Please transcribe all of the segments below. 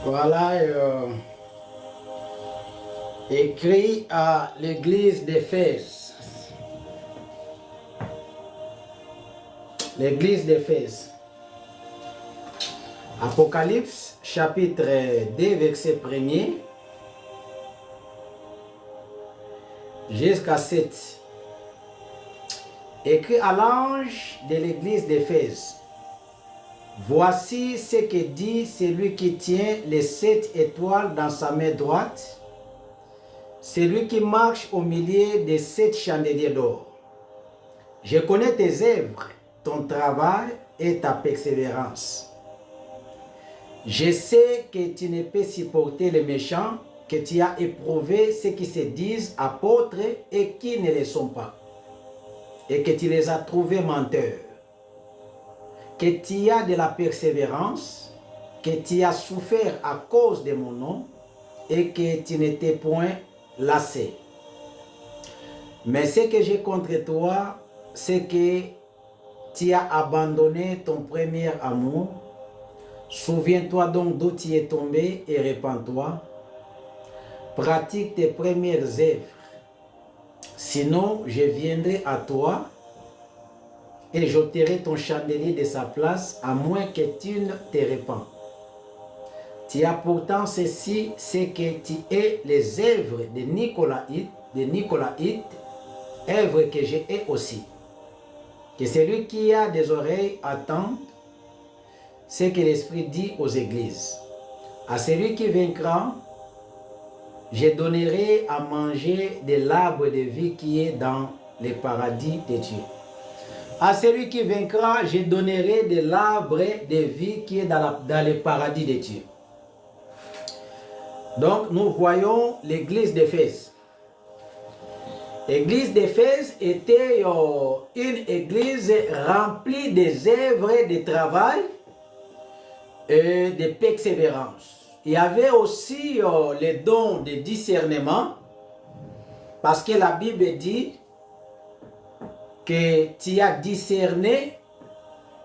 Voilà, écrit à l'église d'Éphèse. L'église d'Éphèse. Apocalypse, chapitre 2, verset 1er, jusqu'à 7. Écrit à l'ange de l'église d'Éphèse. Voici ce que dit celui qui tient les 7 étoiles dans sa main droite, celui qui marche au milieu des 7 chandeliers d'or. Je connais tes œuvres, ton travail et ta persévérance. Je sais que tu ne peux supporter les méchants, que tu as éprouvé ceux qui se disent apôtres et qui ne le sont pas, et que tu les as trouvés menteurs, que tu as de la persévérance, que tu as souffert à cause de mon nom, et que tu n'étais point lassé. Mais ce que j'ai contre toi, c'est que tu as abandonné ton premier amour. Souviens-toi donc d'où tu es tombé et répands-toi. Pratique tes premières œuvres. Sinon, je viendrai à toi et j'ôterai ton chandelier de sa place, à moins que tu ne te répands. Tu as pourtant ceci, c'est que tu es les œuvres de Nicolaïte, œuvres que j'ai aussi. Que celui qui a des oreilles attende ce que l'Esprit dit aux églises. À celui qui vaincra, je donnerai à manger de l'arbre de vie qui est dans le paradis de Dieu. À celui qui vaincra, je donnerai de l'arbre de vie qui est dans le paradis de Dieu. Donc, nous voyons l'église d'Éphèse. L'église d'Éphèse était une église remplie des œuvres de travail et de persévérance. Il y avait aussi les dons de discernement, parce que la Bible dit que tu as discerné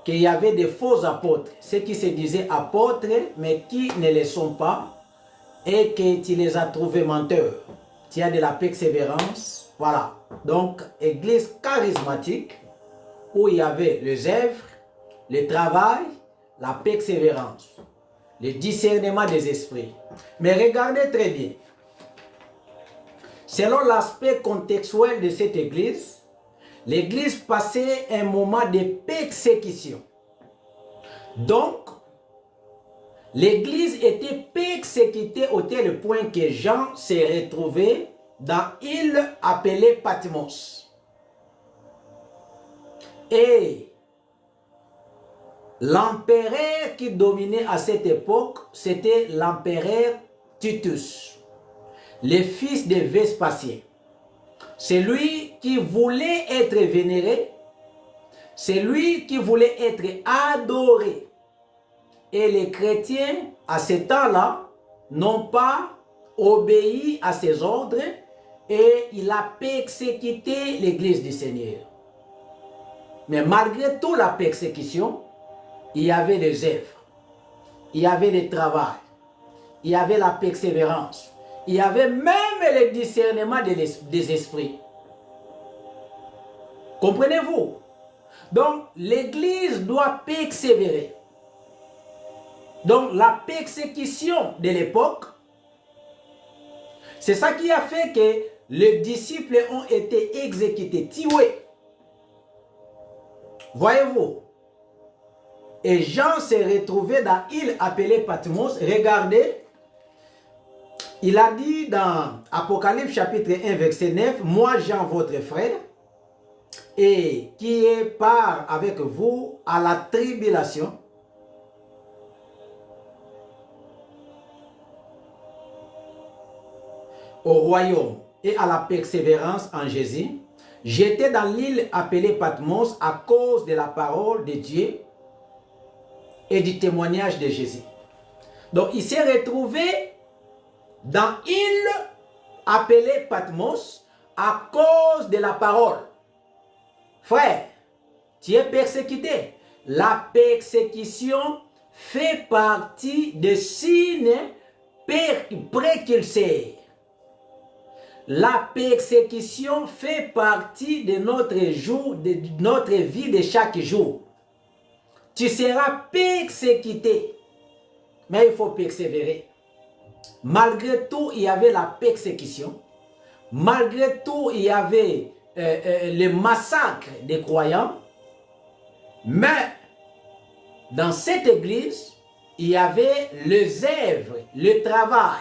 qu'il y avait des faux apôtres, ceux qui se disaient apôtres, mais qui ne le sont pas, et que tu les as trouvés menteurs. Tu as de la persévérance, voilà. Donc, église charismatique, où il y avait les œuvres, le travail, la persévérance, le discernement des esprits. Mais regardez très bien. Selon l'aspect contextuel de cette église, l'église passait un moment de persécution. Donc, l'église était persécutée au tel point que Jean s'est retrouvé dans l'île appelée Patmos. Et l'empereur qui dominait à cette époque, c'était l'empereur Titus, le fils de Vespasien. C'est lui qui voulait être vénéré, c'est lui qui voulait être adoré. Et les chrétiens, à ce temps-là, n'ont pas obéi à ses ordres et il a persécuté l'église du Seigneur. Mais malgré toute la persécution, il y avait les œuvres, il y avait le travail, il y avait la persévérance, il y avait même le discernement des esprits. Comprenez-vous? Donc, l'église doit persévérer. Donc, la persécution de l'époque, c'est ça qui a fait que les disciples ont été exécutés, tués. Voyez-vous? Et Jean s'est retrouvé dans l'île appelée Patmos. Regardez, il a dit dans Apocalypse chapitre 1 verset 9, « Moi Jean votre frère, et qui est part avec vous à la tribulation, au royaume et à la persévérance en Jésus, j'étais dans l'île appelée Patmos à cause de la parole de Dieu et du témoignage de Jésus. » Donc, il s'est retrouvé dans l'île appelée Patmos à cause de la parole. Frère, tu es persécuté. La persécution fait partie des signes précurseurs. La persécution fait partie de notre jour, de notre vie de chaque jour. Tu seras persécuté, mais il faut persévérer. Malgré tout, il y avait la persécution. Malgré tout, il y avait le massacre des croyants. Mais dans cette église, il y avait les œuvres, le travail,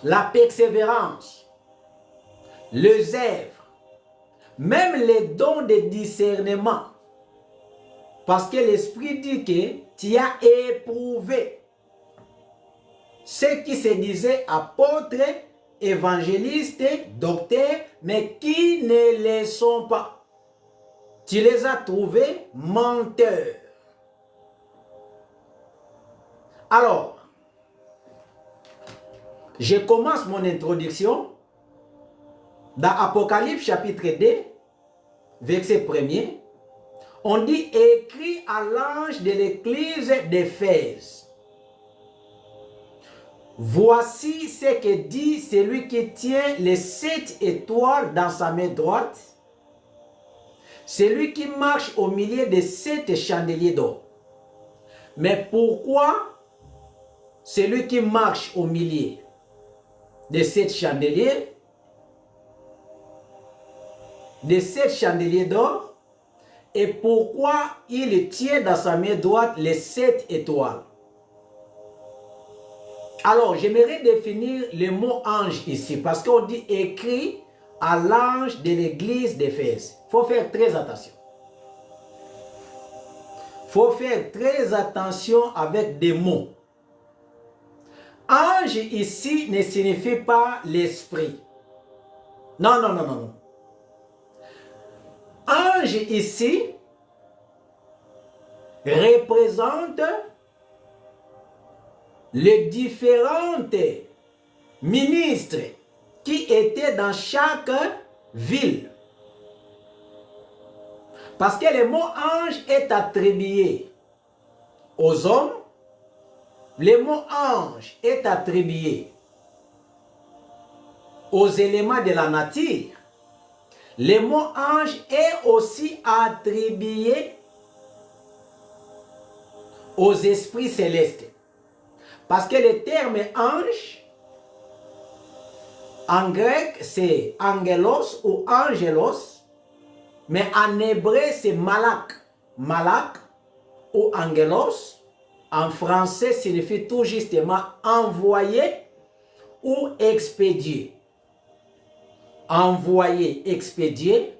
la persévérance, les œuvres, même les dons de discernement. Parce que l'Esprit dit que tu as éprouvé ceux qui se disaient apôtres, évangélistes, docteurs, mais qui ne le sont pas. Tu les as trouvés menteurs. Alors, je commence mon introduction dans Apocalypse chapitre 2, verset 1er. On dit écrit à l'ange de l'église d'Éphèse. Voici ce que dit celui qui tient les 7 étoiles dans sa main droite, celui qui marche au milieu de 7 chandeliers d'or. Mais pourquoi celui qui marche au milieu de 7 chandeliers, d'or, et pourquoi il tient dans sa main droite les 7 étoiles? Alors, j'aimerais définir le mot ange ici, parce qu'on dit écrit à l'ange de l'église d'Éphèse. Il faut faire très attention. Il faut faire très attention avec des mots. Ange ici ne signifie pas l'esprit. Non, non, non, non, non. Ange ici représente les différentes ministres qui étaient dans chaque ville. Parce que le mot ange est attribué aux hommes, le mot ange est attribué aux éléments de la nature. Le mot ange est aussi attribué aux esprits célestes. Parce que le terme ange, en grec, c'est angelos ou angelos, mais en hébreu, c'est malak. Malak ou angelos, en français, signifie tout justement envoyé ou expédié. Envoyé, expédié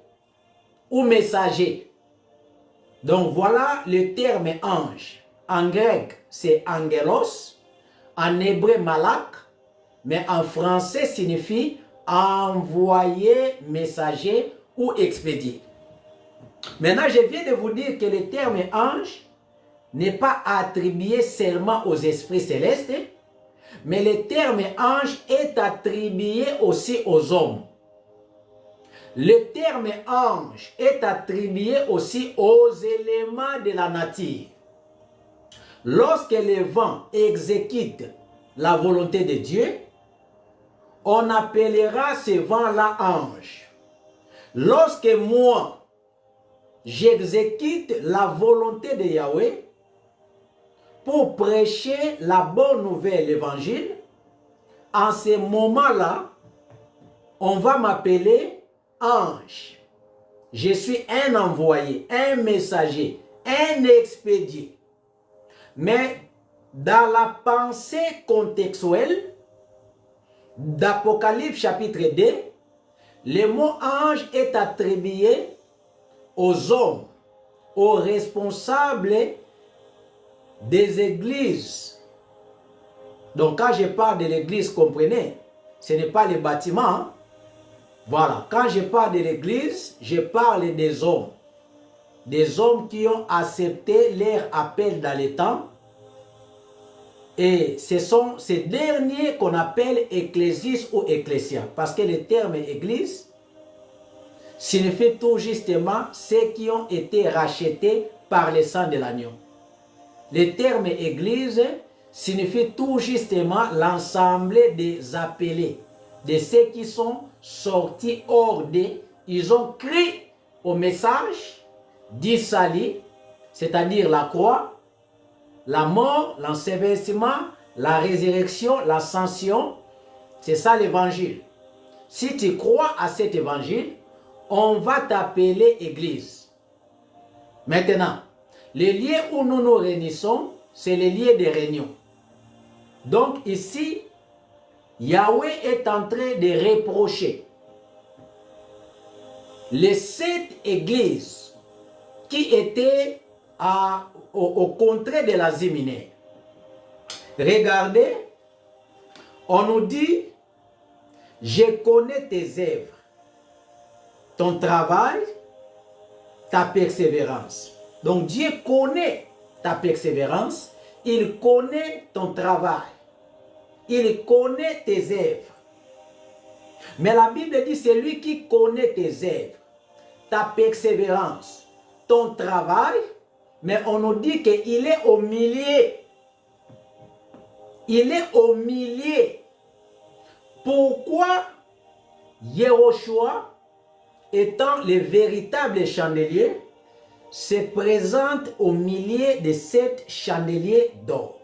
ou messager. Donc voilà le terme ange. En grec, c'est angelos. En hébreu, malak, mais en français signifie envoyer, messager ou expédier. Maintenant, je viens de vous dire que le terme ange n'est pas attribué seulement aux esprits célestes, mais le terme ange est attribué aussi aux hommes. Le terme ange est attribué aussi aux éléments de la nature. Lorsque le vent exécute la volonté de Dieu, on appellera ce vent-là ange. Lorsque moi, j'exécute la volonté de Yahweh pour prêcher la bonne nouvelle, l'évangile, en ce moment-là, on va m'appeler ange. Je suis un envoyé, un messager, un expédié. Mais dans la pensée contextuelle d'Apocalypse chapitre 2, le mot ange est attribué aux hommes, aux responsables des églises. Donc quand je parle de l'église, comprenez, ce n'est pas le bâtiment. Hein? Voilà, quand je parle de l'église, je parle des hommes. Des hommes qui ont accepté leur appel dans les temps. Et ce sont ces derniers qu'on appelle ecclésies ou ecclésia. Parce que le terme église signifie tout justement ceux qui ont été rachetés par le sang de l'agneau. Le terme église signifie tout justement l'ensemble des appelés, de ceux qui sont sortis hors d'eux. Ils ont cru au message du salut, c'est-à-dire la croix, la mort, l'ensevelissement, la résurrection, l'ascension. C'est ça l'évangile. Si tu crois à cet évangile, on va t'appeler église. Maintenant, les lieux où nous nous réunissons, c'est les lieux de réunion. Donc ici, Yahweh est en train de reprocher les 7 églises qui étaient au contraire de l'Asie mineure. Regardez, on nous dit, je connais tes œuvres, ton travail, ta persévérance. Donc Dieu connaît ta persévérance, il connaît ton travail, il connaît tes œuvres. Mais la Bible dit, c'est lui qui connaît tes œuvres, ta persévérance, ton travail, mais on nous dit qu'il est au milieu. Il est au milieu. Pourquoi Yehoshua, étant le véritable chandelier, se présente au milieu de 7 chandeliers d'or?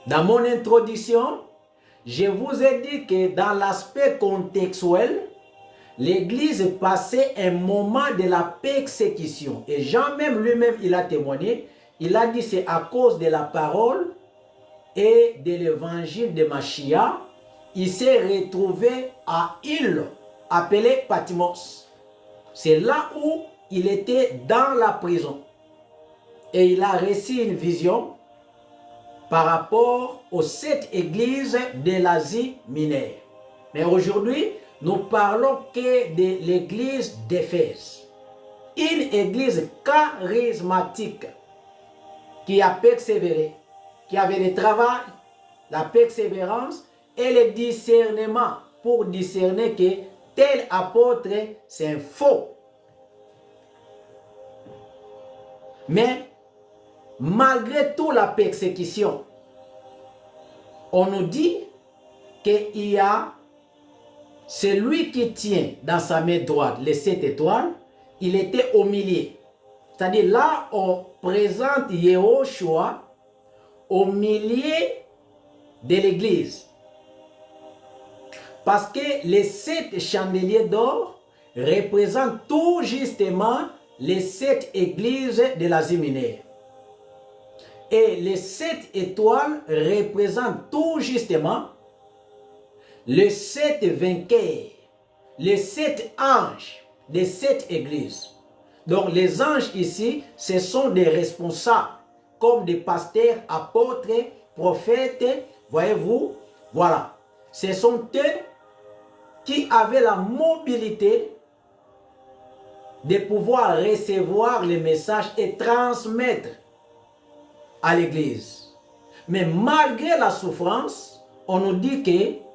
Dans mon introduction, je vous ai dit que dans l'aspect contextuel, l'Église passait un moment de la persécution. Et Jean même lui-même, il a témoigné. Il a dit c'est à cause de la parole et de l'évangile de Mashiach, il s'est retrouvé à île appelée Patmos. C'est là où il était dans la prison. Et il a reçu une vision par rapport aux 7 églises de l'Asie mineure. Mais aujourd'hui, nous parlons que de l'église d'Éphèse. Une église charismatique qui a persévéré, qui avait le travail, la persévérance et le discernement pour discerner que tel apôtre, c'est un faux. Mais malgré toute la persécution, on nous dit qu'il y a celui qui tient dans sa main droite les 7 étoiles, il était au milieu. C'est-à-dire là, on présente Yehoshua au milieu de l'église. Parce que les 7 chandeliers d'or représentent tout justement les 7 églises de l'Asie mineure. Et les 7 étoiles représentent tout justement les 7 vainqueurs, les 7 anges des 7 églises. Donc les anges ici, ce sont des responsables, comme des pasteurs, apôtres, prophètes, voyez-vous, voilà. Ce sont eux qui avaient la mobilité de pouvoir recevoir les messages et transmettre à l'église. Mais malgré la souffrance, on nous dit que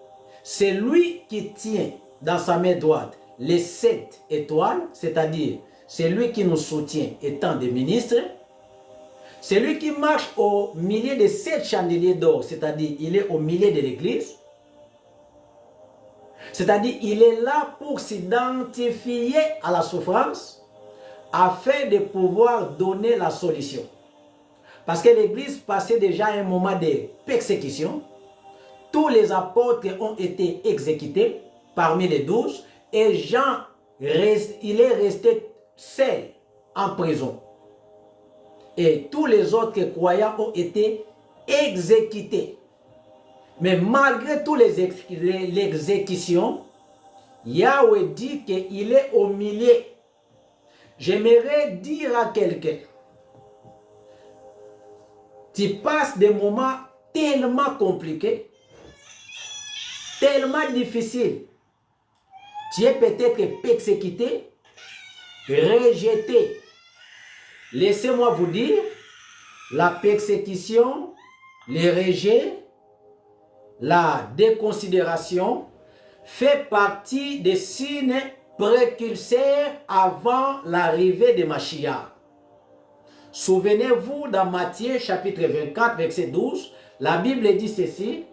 c'est lui qui tient dans sa main droite les 7 étoiles, c'est-à-dire c'est lui qui nous soutient étant des ministres. C'est lui qui marche au milieu des 7 chandeliers d'or, c'est-à-dire il est au milieu de l'église. C'est-à-dire il est là pour s'identifier à la souffrance afin de pouvoir donner la solution. Parce que l'église passait déjà un moment de persécution. Tous les apôtres ont été exécutés parmi les 12 et Jean, il est resté seul en prison. Et tous les autres croyants ont été exécutés. Mais malgré toutes les exécutions, Yahweh dit qu'il est au milieu. J'aimerais dire à quelqu'un, tu passes des moments tellement compliqués, tellement difficiles. Tu es peut-être persécuté, rejeté. Laissez-moi vous dire, la persécution, les rejets, la déconsidération fait partie des signes précurseurs avant l'arrivée de Mashiach. Souvenez-vous, dans Matthieu chapitre 24, verset 12, la Bible dit ceci,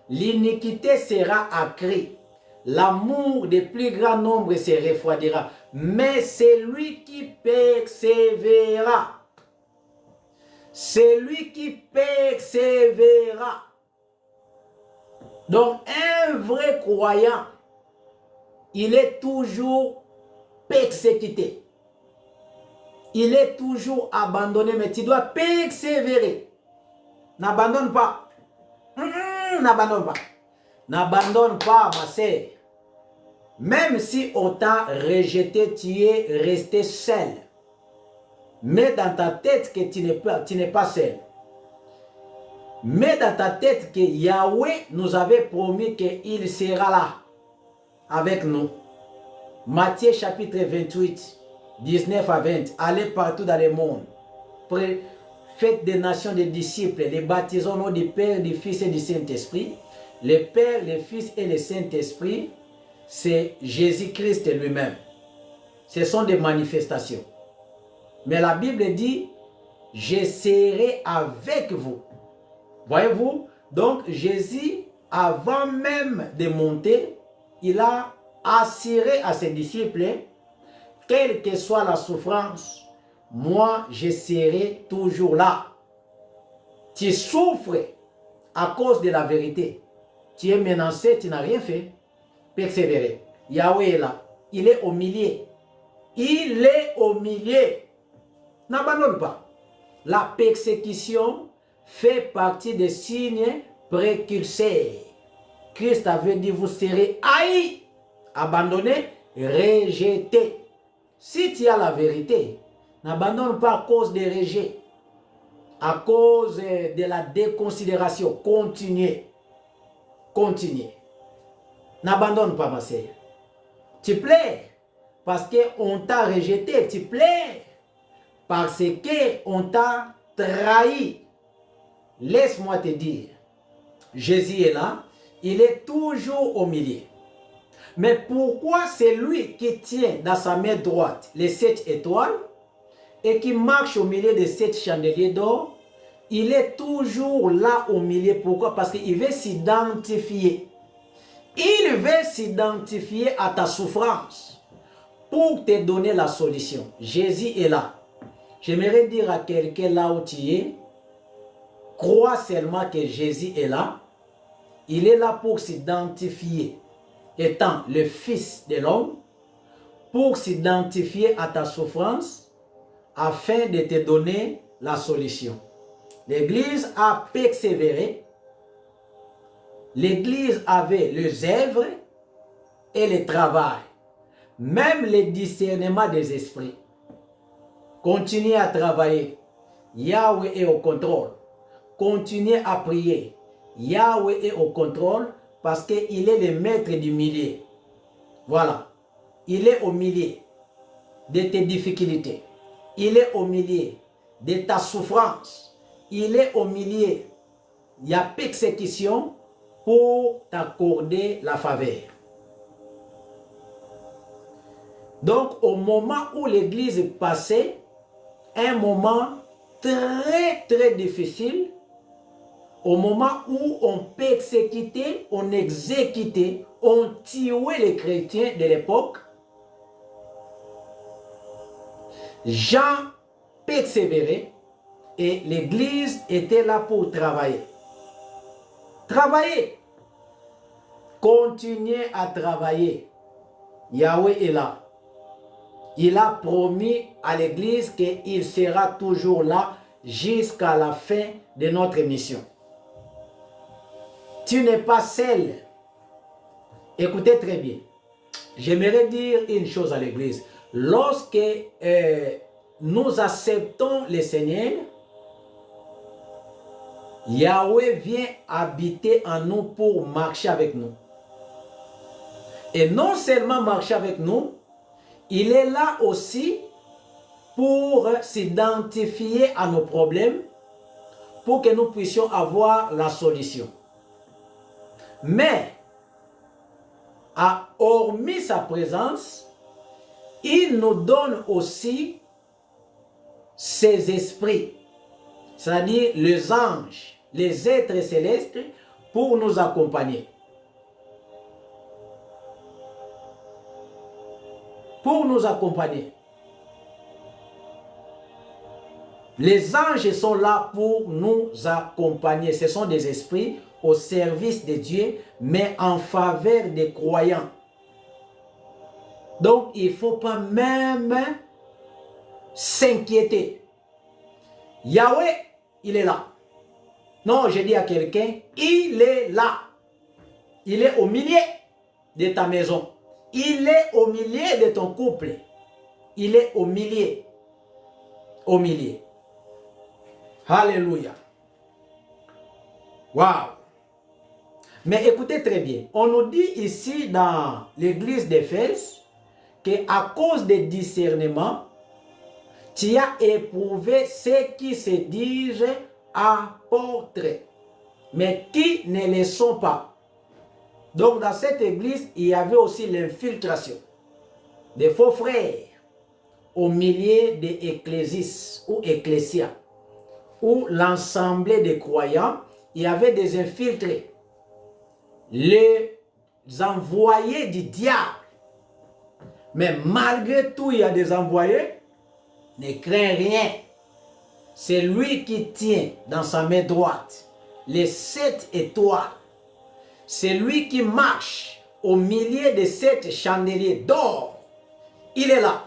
l'iniquité sera accrue, l'amour des plus grands nombres se refroidira, mais celui qui persévérera, celui qui persévérera. Donc, un vrai croyant, il est toujours persécuté. Il est toujours abandonné, mais tu dois persévérer. N'abandonne pas. N'abandonne pas. N'abandonne pas, ma sœur. Même si on t'a rejeté, tu es resté seul. Mets dans ta tête que tu n'es pas seul. Mets dans ta tête que Yahweh nous avait promis qu'il sera là avec nous. Matthieu chapitre 28, 19 à 20. Allez partout dans le monde. Faites des nations des disciples. Les baptisons au nom du Père, du Fils et du Saint-Esprit. Le Père, le Fils et le Saint-Esprit, c'est Jésus-Christ lui-même. Ce sont des manifestations. Mais la Bible dit, je serai avec vous. Voyez-vous? Donc Jésus, avant même de monter, il a assuré à ses disciples, quelle que soit la souffrance, moi je serai toujours là. Tu souffres à cause de la vérité. Tu es menacé, tu n'as rien fait. Persévérer. Yahweh est là. Il est au milieu. Il est au milieu. N'abandonne pas. La persécution fait partie des signes précurseurs. Christ avait dit, vous serez haïs, abandonnés, rejetés. Si tu as la vérité, n'abandonne pas à cause des rejets, à cause de la déconsidération. Continuez. Continuez. N'abandonne pas, ma sœur. Tu plais parce qu'on t'a rejeté. Tu plais parce qu'on t'a trahi. Laisse-moi te dire, Jésus est là, il est toujours au milieu. Mais pourquoi c'est lui qui tient dans sa main droite les 7 étoiles et qui marche au milieu de 7 chandeliers d'or? Il est toujours là au milieu. Pourquoi? Parce qu'il veut s'identifier. Il veut s'identifier à ta souffrance pour te donner la solution. Jésus est là. J'aimerais dire à quelqu'un là où tu es, crois seulement que Jésus est là. Il est là pour s'identifier, étant le Fils de l'homme, pour s'identifier à ta souffrance, afin de te donner la solution. L'Église a persévéré. L'Église avait les œuvres et le travail, même le discernement des esprits. Continuez à travailler. Yahweh est au contrôle. Continuez à prier. Yahweh est au contrôle parce qu'il est le maître du milieu. Voilà. Il est au milieu de tes difficultés. Il est au milieu de ta souffrance. Il est au milieu. Il y a persécution pour t'accorder la faveur. Donc, au moment où l'Église passait un moment très difficile, au moment où on persécutait, on exécutait, on tuait les chrétiens de l'époque, Jean persévérait et l'Église était là pour travailler. Travailler. Continuez à travailler. Yahweh est là. Il a promis à l'Église qu'il sera toujours là jusqu'à la fin de notre mission. Tu n'es pas seul. Écoutez très bien. J'aimerais dire une chose à l'Église. Lorsque nous acceptons le Seigneur, Yahweh vient habiter en nous pour marcher avec nous. Et non seulement marcher avec nous, il est là aussi pour s'identifier à nos problèmes, pour que nous puissions avoir la solution. Mais, hormis sa présence, il nous donne aussi ces esprits, c'est-à-dire les anges, les êtres célestes, pour nous accompagner. Pour nous accompagner. Les anges sont là pour nous accompagner. Ce sont des esprits au service de Dieu, mais en faveur des croyants. Donc, il ne faut pas même s'inquiéter. Yahweh, il est là. Non, je dis à quelqu'un, il est là. Il est au milieu de ta maison. Il est au milieu de ton couple. Il est au milieu. Au milieu. Alléluia. Waouh. Mais écoutez très bien. On nous dit ici dans l'église d'Éphèse qu'à cause des discernements, tu as éprouvé ceux qui se disent apôtres, mais qui ne le sont pas. Donc dans cette église, il y avait aussi l'infiltration des faux frères au milieu des ecclésies ou ecclésias, où l'ensemble des croyants, il y avait des infiltrés, les envoyés du diable. Mais malgré tout, il y a des envoyés. Ne crains rien. C'est lui qui tient dans sa main droite les 7 étoiles. C'est lui qui marche au milieu de 7 chandeliers d'or. Il est là.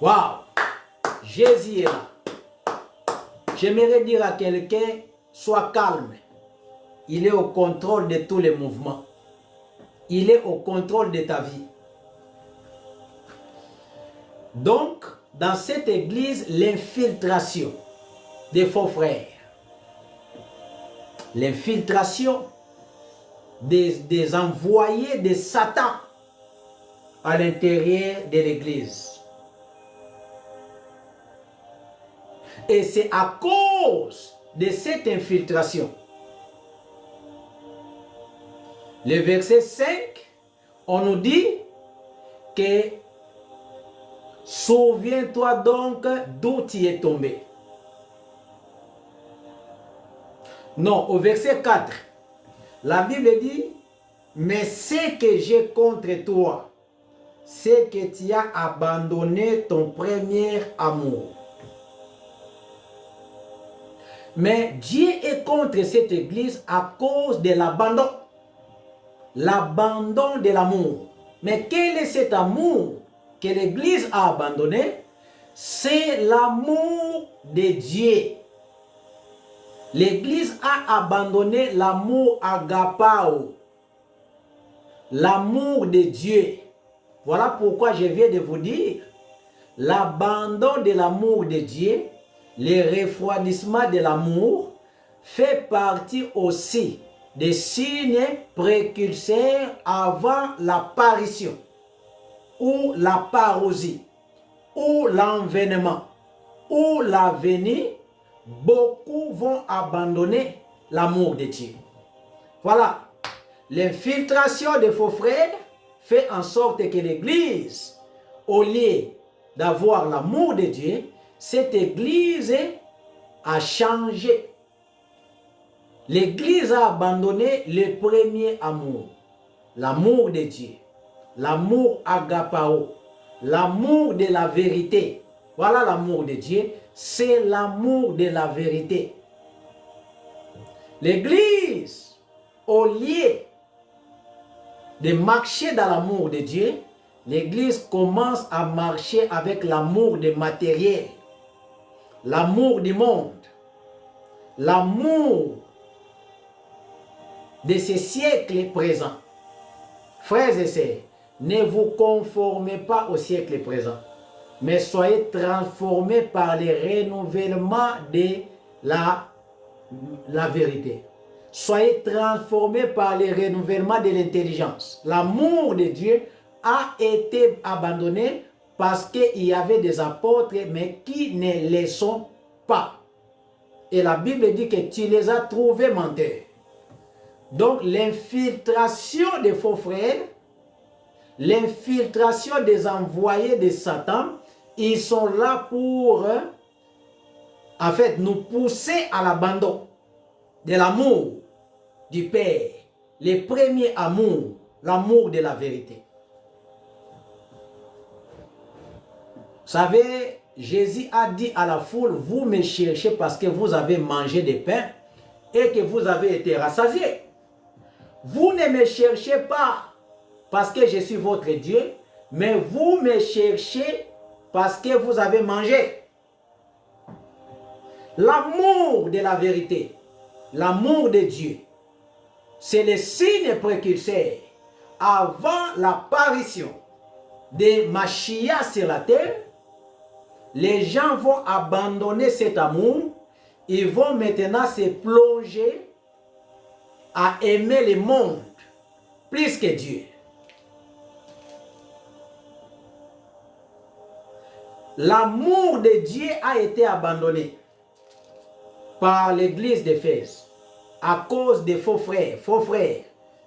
Waouh! Jésus est là. J'aimerais dire à quelqu'un, sois calme. Il est au contrôle de tous les mouvements. Il est au contrôle de ta vie. Donc, dans cette église, l'infiltration des faux frères, l'infiltration des envoyés de Satan à l'intérieur de l'église. Et c'est à cause de cette infiltration. Le verset 5, on nous dit que souviens-toi donc d'où tu es tombé. Non, au verset 4, la Bible dit, mais ce que j'ai contre toi, c'est que tu as abandonné ton premier amour. Mais Dieu est contre cette église à cause de l'abandon. L'abandon de l'amour. Mais quel est cet amour que l'église a abandonné? C'est l'amour de Dieu. L'église a abandonné l'amour agapao. L'amour de Dieu. Voilà pourquoi je viens de vous dire, l'abandon de l'amour de Dieu, le refroidissement de l'amour, fait partie aussi des signes précurseurs avant l'apparition, ou la parousie, ou l'envénement, ou la venue. Beaucoup vont abandonner l'amour de Dieu. Voilà, l'infiltration des faux frères fait en sorte que l'église, au lieu d'avoir l'amour de Dieu, cette église a changé. L'église a abandonné le premier amour, l'amour de Dieu, l'amour agapao, l'amour de la vérité. Voilà l'amour de Dieu, c'est l'amour de la vérité. L'église, au lieu de marcher dans l'amour de Dieu, l'église commence à marcher avec l'amour du matériel, l'amour du monde, l'amour de ces siècles présents. Frères et sœurs, ne vous conformez pas au siècle présent, mais soyez transformés par le renouvellement de la vérité. Soyez transformés par le renouvellement de l'intelligence. L'amour de Dieu a été abandonné parce qu'il y avait des apôtres, mais qui ne les sont pas. Et la Bible dit que tu les as trouvés menteurs. Donc l'infiltration des faux frères, l'infiltration des envoyés de Satan ils sont là pour, en fait, nous pousser à l'abandon de l'amour du Père, le premier amour, l'amour de la vérité. Vous savez, Jésus a dit à la foule, vous me cherchez parce que vous avez mangé des pains et que vous avez été rassasiés. Vous ne me cherchez pas parce que je suis votre Dieu, mais vous me cherchez parce que vous avez mangé. L'amour de la vérité, l'amour de Dieu, c'est le signe précurseur avant l'apparition de Mashiach sur la terre. Les gens vont abandonner cet amour, ils vont maintenant se plonger à aimer le monde plus que Dieu. L'amour de Dieu a été abandonné par l'église d'Éphèse à cause des faux frères,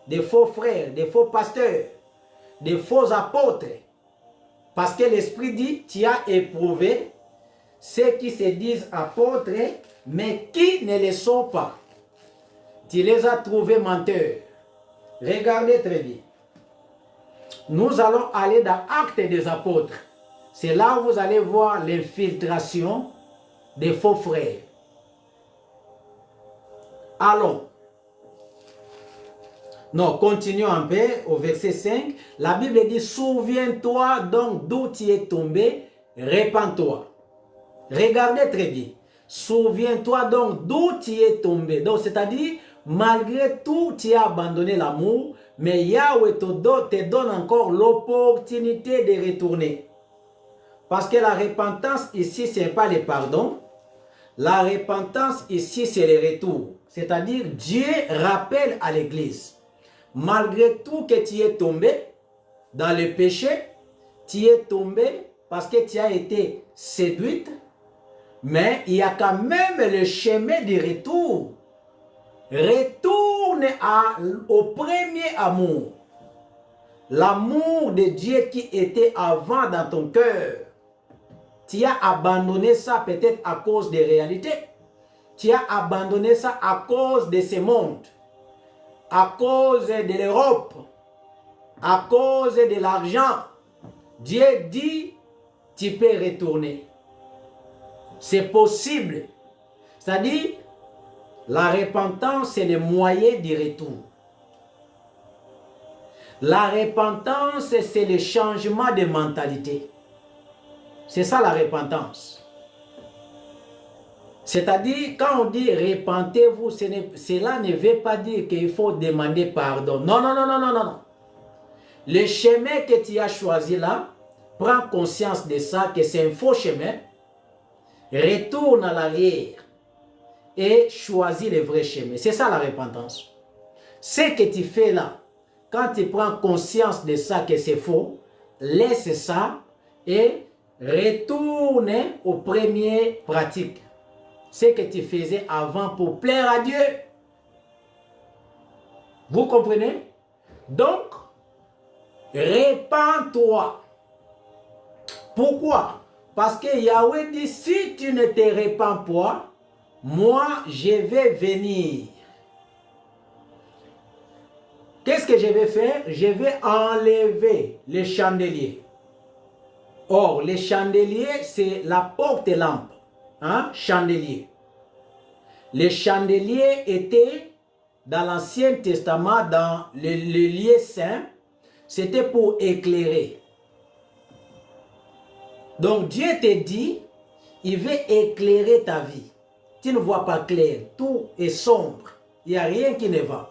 des faux pasteurs, des faux apôtres. Parce que l'Esprit dit, tu as éprouvé ceux qui se disent apôtres, mais qui ne le sont pas. Tu les as trouvés menteurs. Regardez très bien. Nous allons aller dans Actes des apôtres. C'est là où vous allez voir l'infiltration des faux frères. Allons. Non, continuons un peu au verset 5. La Bible dit, souviens-toi donc d'où tu es tombé, répands-toi. Regardez très bien. Souviens-toi donc d'où tu es tombé. Donc, c'est-à-dire, malgré tout, tu as abandonné l'amour, mais Yahweh te donne encore l'opportunité de retourner. Parce que la repentance ici, ce n'est pas le pardon. La repentance ici, c'est le retour. C'est-à-dire, Dieu rappelle à l'Église. Malgré tout que tu es tombé dans le péché, tu es tombé parce que tu as été séduite, mais il y a quand même le chemin du retour. Retourne au premier amour. L'amour de Dieu qui était avant dans ton cœur. Tu as abandonné ça peut-être à cause des réalités. Tu as abandonné ça à cause de ce monde. À cause de l'Europe, à cause de l'argent. Dieu dit, tu peux retourner. C'est possible. C'est-à-dire, la repentance, c'est le moyen du retour. La repentance, c'est le changement de mentalité. C'est ça la repentance. C'est-à-dire, quand on dit repentez-vous, cela ne veut pas dire qu'il faut demander pardon. Non, non, non, non, non, non. Le chemin que tu as choisi là, prends conscience de ça, que c'est un faux chemin. Retourne à l'arrière et choisis le vrai chemin. C'est ça la repentance. Ce que tu fais là, quand tu prends conscience de ça, que c'est faux, laisse ça et retourne aux premières pratiques. Ce que tu faisais avant pour plaire à Dieu. Vous comprenez? Donc, répands-toi. Pourquoi? Parce que Yahweh dit, si tu ne te répands pas, moi, je vais venir. Qu'est-ce que je vais faire? Je vais enlever les chandeliers. Or, les chandeliers, c'est la porte-lampe. Hein? Chandelier. Les chandeliers étaient dans l'Ancien Testament, dans le lieu saint, c'était pour éclairer. Donc Dieu te dit, il veut éclairer ta vie. Tu ne vois pas clair, tout est sombre, il n'y a rien qui ne va.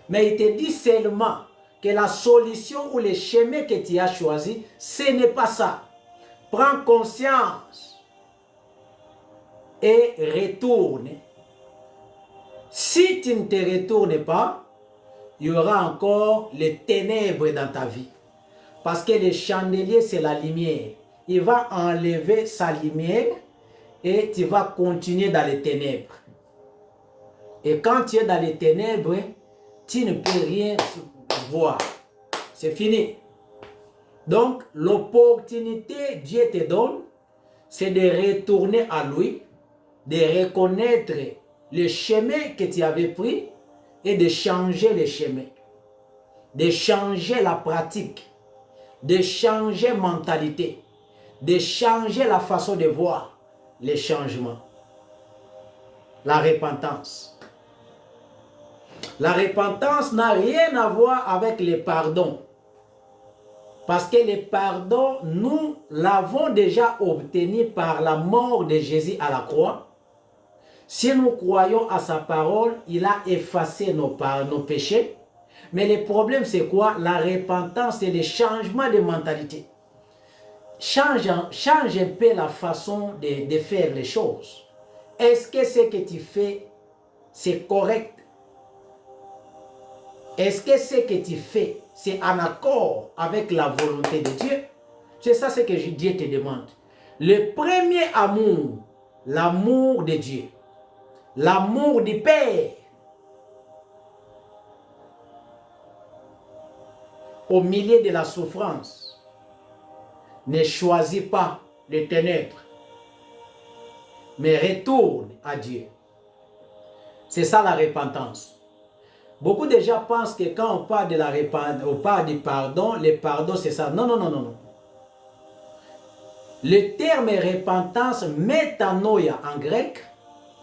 Mais il te dit seulement que la solution ou le chemin que tu as choisi, ce n'est pas ça. Prends conscience et retourne. Si tu ne te retournes pas, il y aura encore les ténèbres dans ta vie. Parce que le chandelier, c'est la lumière. Il va enlever sa lumière et tu vas continuer dans les ténèbres. Et quand tu es dans les ténèbres, tu ne peux rien voir. C'est fini. Donc, l'opportunité, Dieu te donne c'est de retourner à lui, de reconnaître le chemin que tu avais pris et de changer le chemin, de changer la pratique, de changer la mentalité, de changer la façon de voir les changements. La repentance. La repentance n'a rien à voir avec le pardon. Parce que le pardon, nous l'avons déjà obtenu par la mort de Jésus à la croix. Si nous croyons à sa parole, il a effacé nos péchés. Mais le problème, c'est quoi? La repentance, c'est le changement de mentalité. Change un peu la façon de faire les choses. Est-ce que ce que tu fais, c'est correct? Est-ce que ce que tu fais, c'est en accord avec la volonté de Dieu? C'est ça ce que Dieu te demande. Le premier amour, l'amour de Dieu, l'amour du Père, au milieu de la souffrance, ne choisis pas les ténèbres, mais retourne à Dieu. C'est ça la repentance. Beaucoup de gens pensent que quand on parle de la repentance, on parle du pardon, le pardon c'est ça. Non, non, non, non, non. Le terme repentance, métanoïa en grec,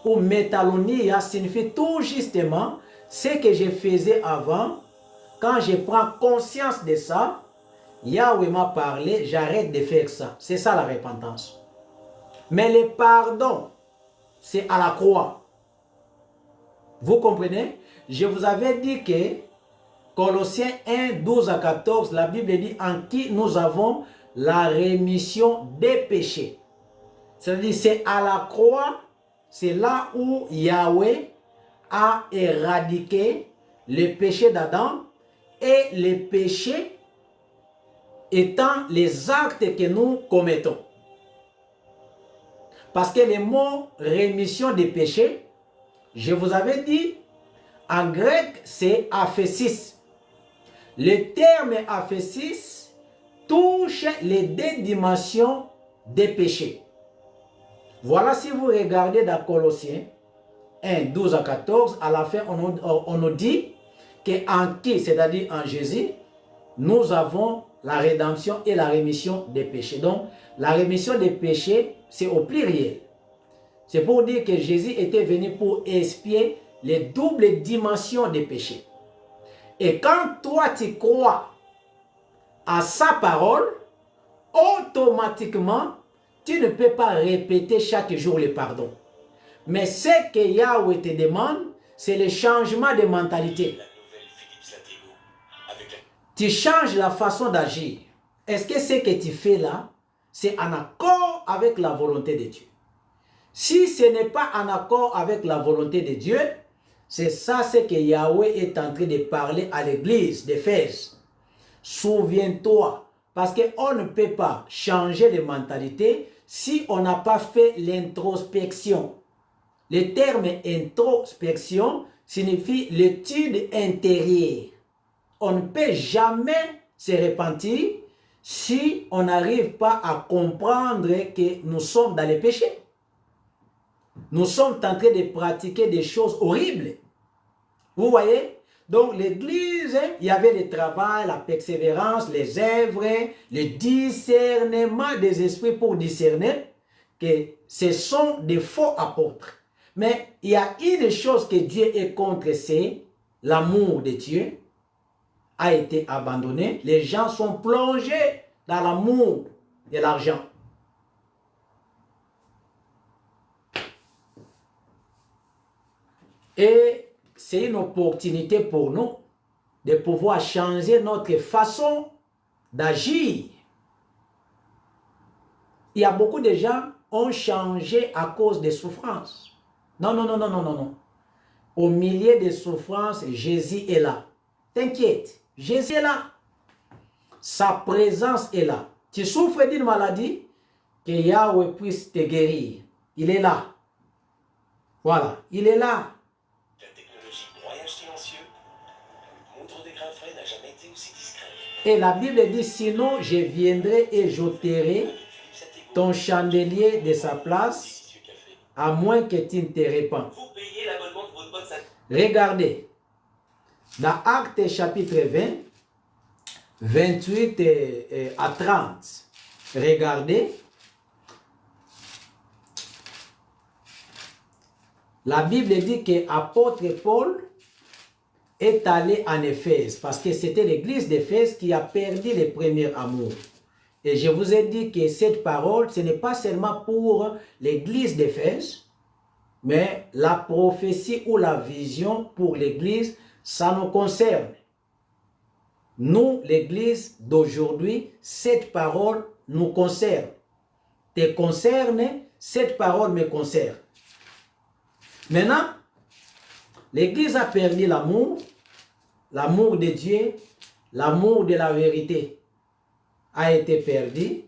ou métalonia, signifie tout justement ce que je faisais avant. Quand je prends conscience de ça, Yahweh m'a parlé, j'arrête de faire ça. C'est ça la repentance. Mais le pardon, c'est à la croix. Vous comprenez? Je vous avais dit que Colossiens 1, 12 à 14, la Bible dit en qui nous avons la rémission des péchés. C'est-à-dire c'est à la croix, c'est là où Yahweh a éradiqué le péché d'Adam et les péchés étant les actes que nous commettons. Parce que le mot rémission des péchés, je vous avais dit, en grec, c'est aphésis. Le terme aphésis touche les deux dimensions des péchés. Voilà, si vous regardez dans Colossiens 1, 12 à 14, à la fin, on nous dit qu'en qui, c'est-à-dire en Jésus, nous avons la rédemption et la rémission des péchés. Donc, la rémission des péchés, c'est au pluriel. C'est pour dire que Jésus était venu pour expier les doubles dimensions des péchés. Et quand toi tu crois à sa parole, automatiquement, tu ne peux pas répéter chaque jour le pardon. Mais ce que Yahweh te demande, c'est le changement de mentalité. Tu changes la façon d'agir. Est-ce que ce que tu fais là, c'est en accord avec la volonté de Dieu? Si ce n'est pas en accord avec la volonté de Dieu, c'est ça ce que Yahweh est en train de parler à l'église d'Éphèse. Souviens-toi, parce qu'on ne peut pas changer de mentalité si on n'a pas fait l'introspection. Le terme introspection signifie l'étude intérieure. On ne peut jamais se repentir si on n'arrive pas à comprendre que nous sommes dans les péchés. Nous sommes en train de pratiquer des choses horribles. Vous voyez? Donc l'église, il y avait le travail, la persévérance, les œuvres, le discernement des esprits pour discerner que ce sont des faux apôtres. Mais il y a une chose que Dieu est contre, c'est l'amour de Dieu a été abandonné. Les gens sont plongés dans l'amour de l'argent. Et c'est une opportunité pour nous de pouvoir changer notre façon d'agir. Il y a beaucoup de gens qui ont changé à cause des souffrances. Non, non, non, non, non, non, non. Au milieu des souffrances, Jésus est là. T'inquiète, Jésus est là. Sa présence est là. Tu souffres d'une maladie, que Yahweh puisse te guérir. Il est là. Voilà, il est là. La technologie broyage silencieux, montre des grains frais n'a jamais été aussi discret. Et la Bible dit, sinon je viendrai et j'ôterai ton chandelier de sa place, délicieux café. à moins que tu ne te répandes. Vous payez l'abonnement de votre bonne santé. Regardez, dans Actes chapitre 20, 28 à 30, regardez, la Bible dit que l'apôtre Paul est allé en Éphèse parce que c'était l'église d'Éphèse qui a perdu le premier amour. Et je vous ai dit que cette parole, ce n'est pas seulement pour l'église d'Éphèse, mais la prophétie ou la vision pour l'église, ça nous concerne. Nous, l'église d'aujourd'hui, cette parole nous concerne. Te concerne, cette parole me concerne. Maintenant, l'église a perdu l'amour de Dieu, l'amour de la vérité a été perdu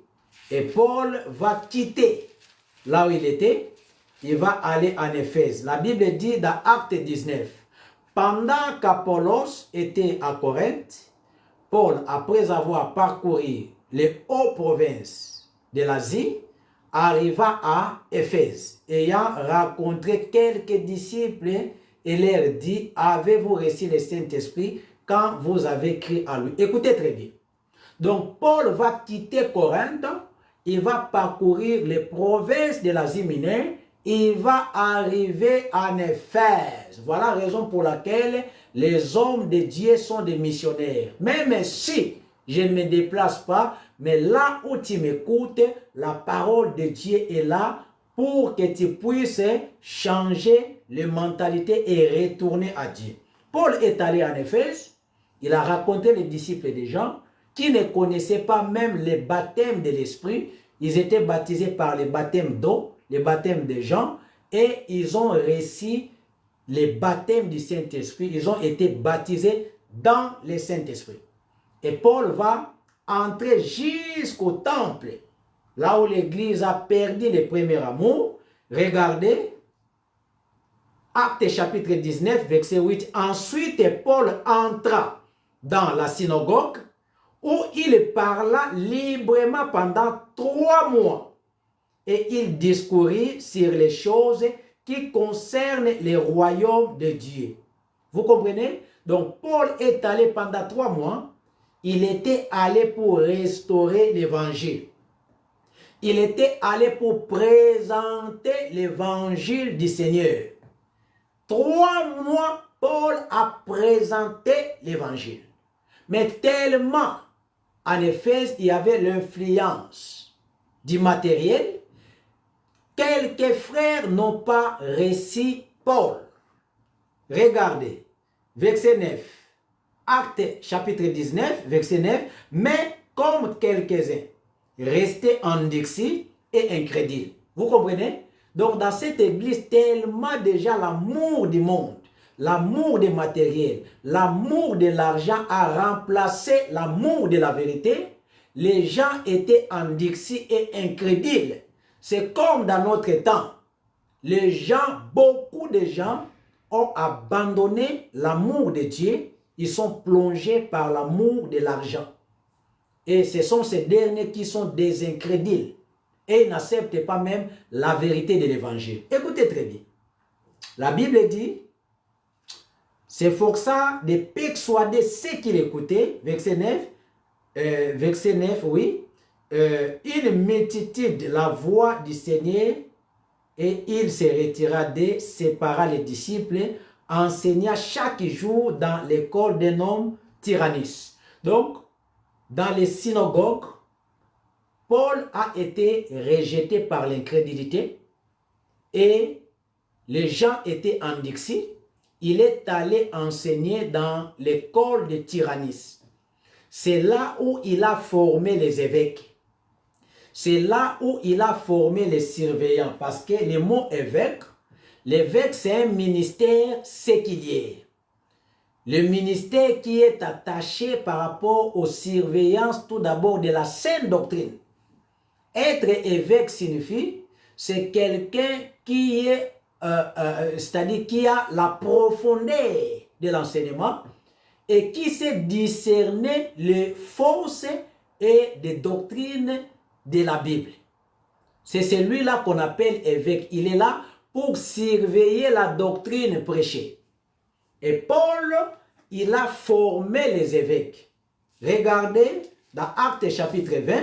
et Paul va quitter là où il était, il va aller en Éphèse. La Bible dit dans Acte 19, pendant qu'Apollos était à Corinthe, Paul, après avoir parcouru les hautes provinces de l'Asie, arriva à Éphèse, ayant rencontré quelques disciples et leur dit, avez-vous reçu le Saint-Esprit quand vous avez cru à lui? Écoutez très bien. Donc, Paul va quitter Corinthe, il va parcourir les provinces de l'Asie mineure, il va arriver en Éphèse. Voilà la raison pour laquelle les hommes de Dieu sont des missionnaires. Même si je ne me déplace pas, mais là où tu m'écoutes, la parole de Dieu est là pour que tu puisses changer les mentalités et retourner à Dieu. Paul est allé en Éphèse, il a raconté les disciples des gens qui ne connaissaient pas même le baptême de l'Esprit. Ils étaient baptisés par le baptême d'eau, le baptême de Jean, et ils ont reçu le baptême du Saint-Esprit. Ils ont été baptisés dans le Saint-Esprit. Et Paul va entrer jusqu'au temple, là où l'Église a perdu le premier amour. Regardez, Actes chapitre 19, verset 8. Ensuite, Paul entra dans la synagogue où il parla librement pendant 3 mois. Et il discourit sur les choses qui concernent le royaume de Dieu. Vous comprenez? Donc, Paul est allé pendant 3 mois. Il était allé pour restaurer l'évangile. Il était allé pour présenter l'évangile du Seigneur. 3 mois, Paul a présenté l'évangile. Mais tellement, en Éphèse, il y avait l'influence du matériel, quelques frères n'ont pas reçu Paul. Regardez, verset 9. Acte chapitre 19, verset 9. Mais comme quelques-uns restaient endurcis et incrédules. Vous comprenez? Donc dans cette église, tellement déjà l'amour du monde, l'amour du matériel, l'amour de l'argent a remplacé l'amour de la vérité. Les gens étaient endurcis et incrédules. C'est comme dans notre temps. Les gens, beaucoup de gens ont abandonné l'amour de Dieu. Ils sont plongés par l'amour de l'argent. Et ce sont ces derniers qui sont des incrédules. Et ils n'acceptent pas même la vérité de l'évangile. Écoutez très bien. La Bible dit, s'efforça de persuader ceux qui l'écoutaient, verset 9, oui, il multitude la voix du Seigneur et il se retira de sépara les disciples, enseigna chaque jour dans l'école d'un homme Tyrannus. Donc, dans les synagogues, Paul a été rejeté par l'incrédulité et les gens étaient endurcis. Il est allé enseigner dans l'école de Tyrannus. C'est là où il a formé les évêques. C'est là où il a formé les surveillants. Parce que le mot évêque, l'évêque c'est un ministère séculier. Le ministère qui est attaché par rapport aux surveillances tout d'abord de la saine doctrine. Être évêque signifie, c'est quelqu'un qui est, c'est-à-dire qui a la profondeur de l'enseignement et qui sait discerner les fausses et des doctrines de la Bible. C'est celui-là qu'on appelle évêque. Il est là pour surveiller la doctrine prêchée. Et Paul, il a formé les évêques. Regardez dans Actes chapitre 20,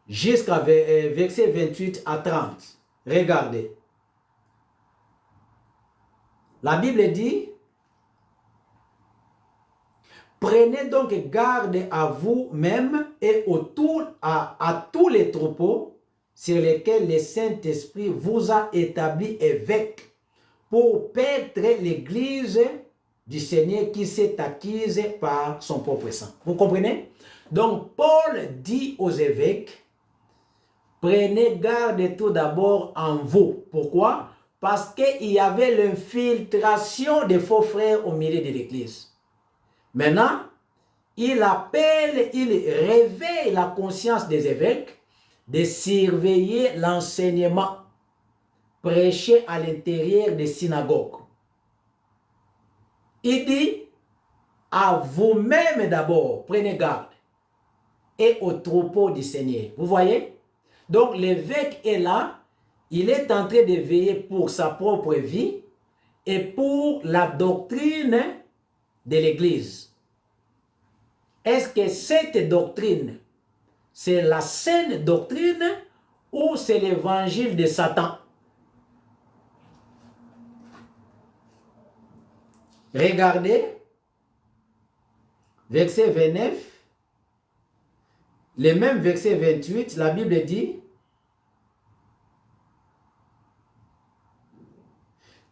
jusqu'à verset 28 à 30. Regardez. La Bible dit, prenez donc garde à vous-même et à tous les troupeaux sur lesquels le Saint-Esprit vous a établi évêque pour paître l'église du Seigneur qui s'est acquise par son propre sang. Vous comprenez? Donc, Paul dit aux évêques, prenez garde tout d'abord en vous. Pourquoi? Parce qu'il y avait l'infiltration des faux frères au milieu de l'église. Maintenant, il appelle, il réveille la conscience des évêques de surveiller l'enseignement prêché à l'intérieur des synagogues. Il dit, à vous-même d'abord, prenez garde, et au troupeau du Seigneur. Vous voyez? Donc l'évêque est là, il est en train de veiller pour sa propre vie et pour la doctrine de l'Église. Est-ce que cette doctrine, c'est la saine doctrine ou c'est l'évangile de Satan? Regardez, verset 29, le même verset 28, la Bible dit,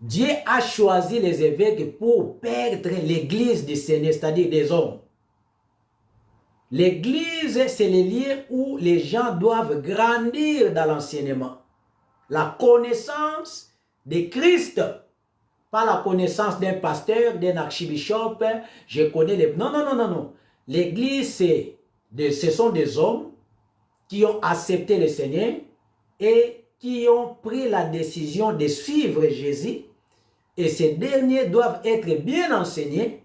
Dieu a choisi les évêques pour perdre l'église du Seigneur, c'est-à-dire des hommes. L'église, c'est le lieu où les gens doivent grandir dans l'enseignement. La connaissance de Christ. Pas la connaissance d'un pasteur, d'un archibishop. Je connais les... Non, non, non, non, non. L'église, ce sont des hommes qui ont accepté le Seigneur et qui ont pris la décision de suivre Jésus. Et ces derniers doivent être bien enseignés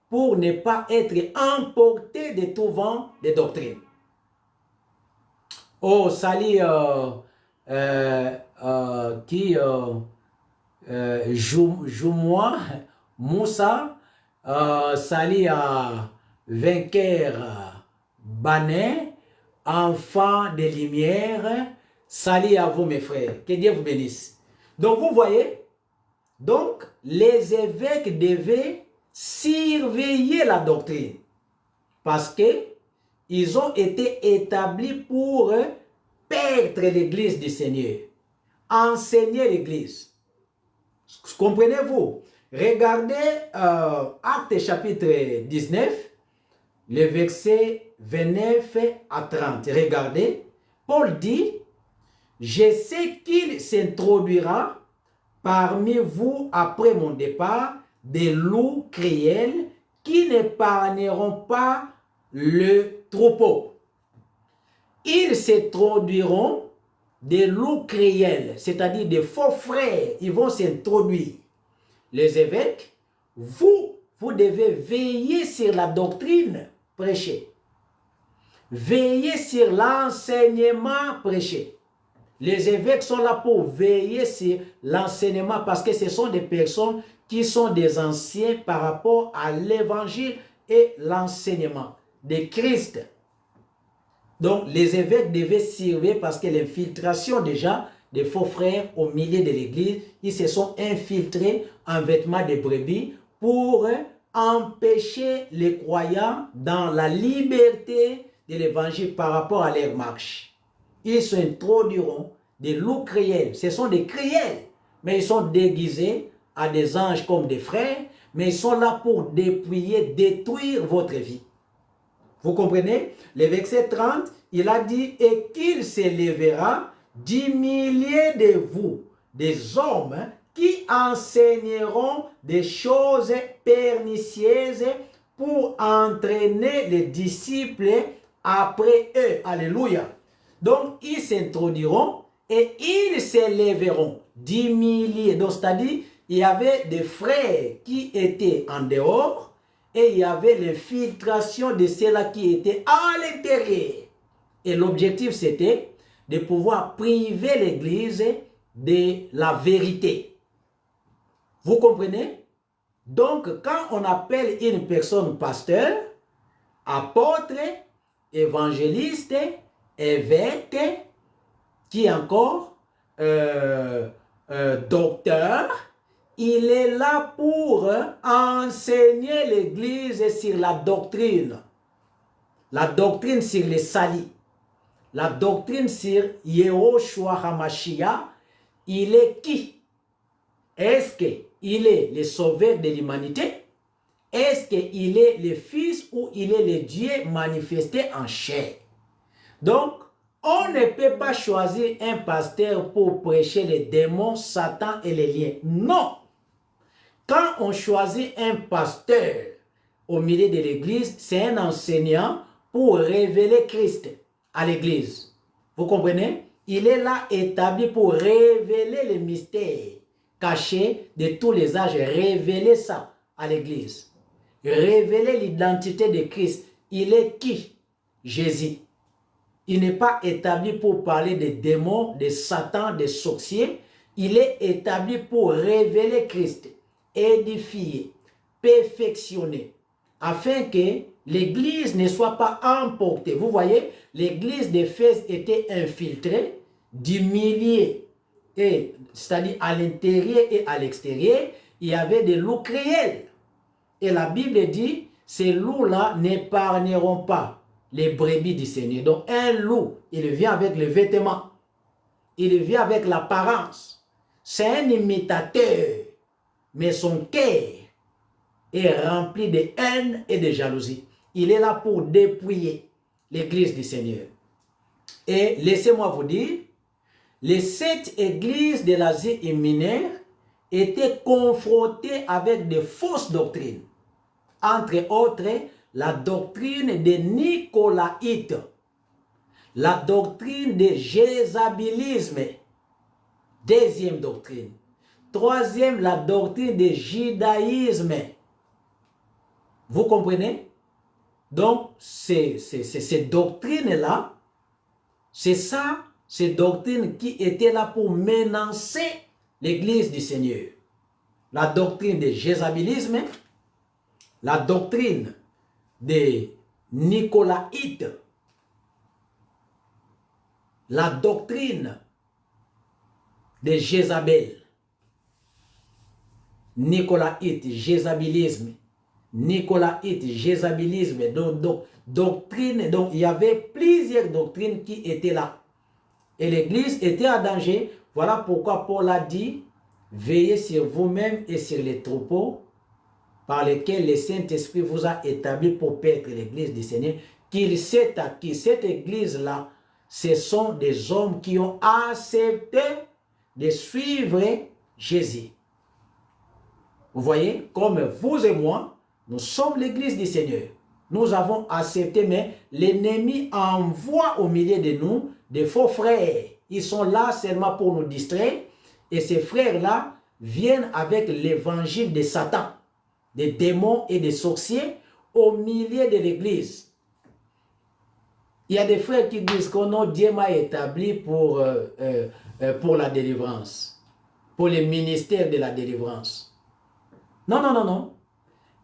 pour ne pas être emportés de tout vent de doctrine. Oh, salut, Joumois, Moussa, salut à Vainqueur Banet, enfant de lumière, salut à vous mes frères, que Dieu vous bénisse. Donc vous voyez, donc les évêques devaient surveiller la doctrine parce que ils ont été établis pour perdre l'église du Seigneur, enseigner l'église. Comprenez-vous? Regardez Actes chapitre 19, le verset 29 à 30. Regardez, Paul dit, je sais qu'il s'introduira parmi vous après mon départ des loups cruels qui n'épargneront pas le troupeau. Ils s'introduiront des loups cruels, c'est-à-dire des faux frères, ils vont s'introduire. Les évêques, vous devez veiller sur la doctrine prêchée. Veiller sur l'enseignement prêché. Les évêques sont là pour veiller sur l'enseignement parce que ce sont des personnes qui sont des anciens par rapport à l'évangile et l'enseignement de Christ. Donc, les évêques devaient surveiller parce que l'infiltration déjà des faux frères au milieu de l'église, ils se sont infiltrés en vêtements de brebis pour empêcher les croyants dans la liberté de l'évangile par rapport à leur marche. Ils s'introduiront des loups cruels. Ce sont des cruels, mais ils sont déguisés à des anges comme des frères, mais ils sont là pour dépouiller, détruire votre vie. Vous comprenez? Le verset 30, il a dit, et qu'il s'élèvera 10 milliers de vous, des hommes qui enseigneront des choses pernicieuses pour entraîner les disciples après eux. Alléluia. Donc, ils s'introduiront et ils s'élèveront 10 milliers. Donc, c'est-à-dire, il y avait des frères qui étaient en dehors et il y avait l'infiltration de ceux-là qui étaient à l'intérieur. Et l'objectif, c'était de pouvoir priver l'Église de la vérité. Vous comprenez? Donc, quand on appelle une personne pasteur, apôtre, évangéliste, évêque, qui encore, docteur, il est là pour enseigner l'Église sur la doctrine. La doctrine sur les salis. La doctrine sur Yehoshua HaMashiach. Il est qui? Est-ce qu'il est le sauveur de l'humanité? Est-ce qu'il est le Fils ou il est le Dieu manifesté en chair? Donc, on ne peut pas choisir un pasteur pour prêcher les démons, Satan et les liens. Non! Quand on choisit un pasteur au milieu de l'Église, c'est un enseignant pour révéler Christ à l'Église. Vous comprenez? Il est là établi pour révéler les mystères cachés de tous les âges, révéler ça à l'Église. Révéler l'identité de Christ. Il est qui? Jésus. Il n'est pas établi pour parler des démons, de Satan, des sorciers. Il est établi pour révéler Christ, édifier, perfectionner, afin que l'Église ne soit pas emportée. Vous voyez, l'Église d'Éphèse était infiltrée du milieu, c'est-à-dire à l'intérieur et à l'extérieur. Il y avait des loups cruels. Et la Bible dit, ces loups-là n'épargneront pas les brebis du Seigneur. Donc un loup, il vient avec les vêtements. Il vient avec l'apparence. C'est un imitateur. Mais son cœur est rempli de haine et de jalousie. Il est là pour dépouiller l'Église du Seigneur. Et laissez-moi vous dire, les 7 églises de l'Asie mineure étaient confrontées avec de fausses doctrines. Entre autres, la doctrine des Nicolaïtes, la doctrine du jézabilisme, deuxième doctrine. Troisième, la doctrine du judaïsme. Vous comprenez? Donc, ces doctrines-là, c'est ça, ces doctrines qui étaient là pour menacer l'Église du Seigneur. La doctrine du jézabilisme, la doctrine des Nicolaïtes, la doctrine de Jézabel, Nicolaïte, jézabilisme, Nicolaïte, jézabilisme, donc doctrine, donc il y avait plusieurs doctrines qui étaient là. Et l'Église était en danger. Voilà pourquoi Paul a dit, veillez sur vous-même et sur les troupeaux par lesquels le Saint-Esprit vous a établi pour paître l'Église du Seigneur, qu'il s'est acquis. Cette Église-là, ce sont des hommes qui ont accepté de suivre Jésus. Vous voyez, comme vous et moi, nous sommes l'Église du Seigneur. Nous avons accepté, mais l'ennemi envoie au milieu de nous des faux frères. Ils sont là seulement pour nous distraire. Et ces frères-là viennent avec l'évangile de Satan, des démons et des sorciers au milieu de l'Église. Il y a des frères qui disent que non, Dieu m'a établi pour la délivrance, pour le ministère de la délivrance. Non, non, non, non.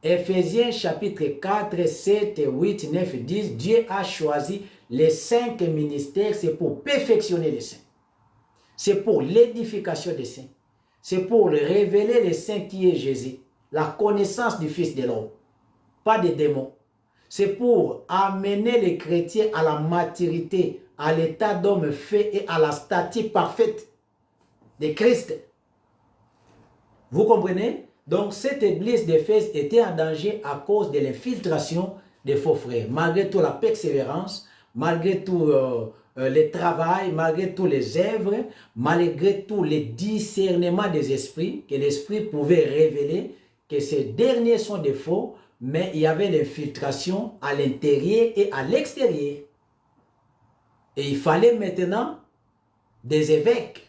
Éphésiens chapitre 4, 7, 8, 9, 10, Dieu a choisi les 5 ministères, c'est pour perfectionner les saints. C'est pour l'édification des saints. C'est pour révéler les saints qui est Jésus. La connaissance du Fils de l'homme. Pas des démons. C'est pour amener les chrétiens à la maturité, à l'état d'homme fait et à la stature parfaite de Christ. Vous comprenez? Donc, cette église d'Éphèse était en danger à cause de l'infiltration des faux frères. Malgré toute la persévérance, malgré tout le travail, malgré tous les œuvres, malgré tout le discernement des esprits, que l'esprit pouvait révéler que ces derniers sont des faux, mais il y avait l'infiltration à l'intérieur et à l'extérieur. Et il fallait maintenant des évêques,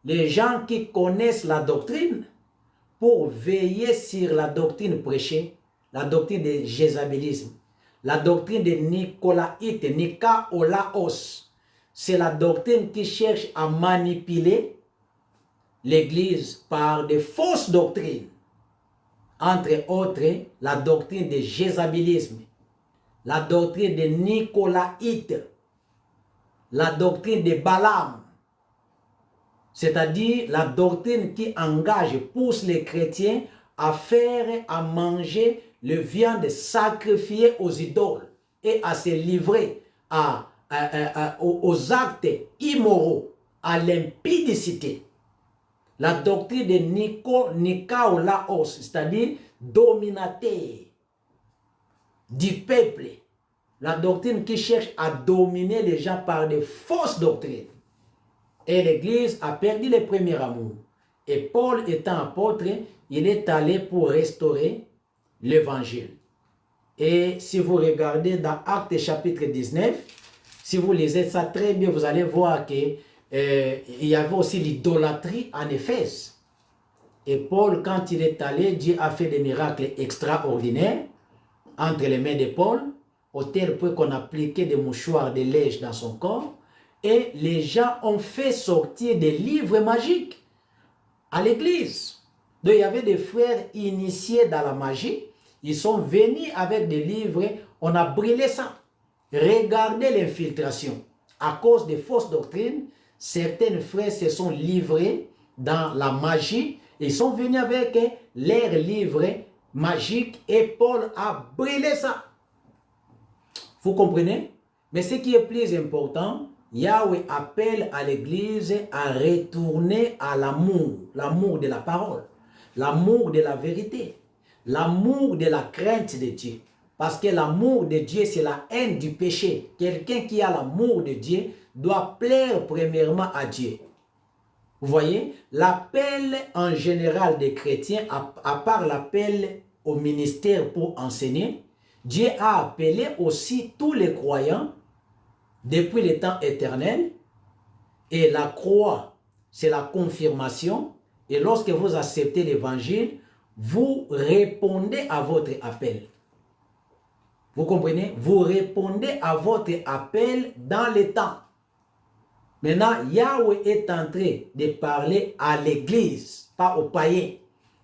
les gens qui connaissent la doctrine, pour veiller sur la doctrine prêchée, la doctrine du jézabélisme, la doctrine de Nicolaïte, Nicolaos, c'est la doctrine qui cherche à manipuler l'Église par des fausses doctrines. Entre autres, la doctrine de jézabélisme, la doctrine de nicolaïte, la doctrine de Balaam, c'est-à-dire la doctrine qui engage, pousse les chrétiens à faire, à manger le viande sacrifiée aux idoles et à se livrer aux actes immoraux, à l'impudicité. La doctrine de Nikolaos, c'est-à-dire dominateur du peuple. La doctrine qui cherche à dominer les gens par des fausses doctrines. Et l'Église a perdu le premier amour. Et Paul étant apôtre, il est allé pour restaurer l'Évangile. Et si vous regardez dans Actes chapitre 19, si vous lisez ça très bien, vous allez voir qu'il y avait aussi l'idolâtrie en Éphèse. Et Paul, quand il est allé, Dieu a fait des miracles extraordinaires entre les mains de Paul, au tel point qu'on appliquait des mouchoirs de lèche dans son corps. Et les gens ont fait sortir des livres magiques à l'église. Donc il y avait des frères initiés dans la magie. Ils sont venus avec des livres. On a brûlé ça. Regardez l'infiltration. À cause des fausses doctrines, certains frères se sont livrés dans la magie. Ils sont venus avec leurs livres magiques et Paul a brûlé ça. Vous comprenez? Mais ce qui est plus important, Yahweh appelle à l'église à retourner à l'amour, l'amour de la parole, l'amour de la vérité, l'amour de la crainte de Dieu. Parce que l'amour de Dieu, c'est la haine du péché. Quelqu'un qui a l'amour de Dieu doit plaire premièrement à Dieu. Vous voyez, l'appel en général des chrétiens, à part l'appel au ministère pour enseigner, Dieu a appelé aussi tous les croyants depuis le temps éternel. Et la croix, c'est la confirmation. Et lorsque vous acceptez l'évangile, vous répondez à votre appel. Vous comprenez? Vous répondez à votre appel dans le temps. Maintenant, Yahweh est en train de parler à l'église, pas aux païens.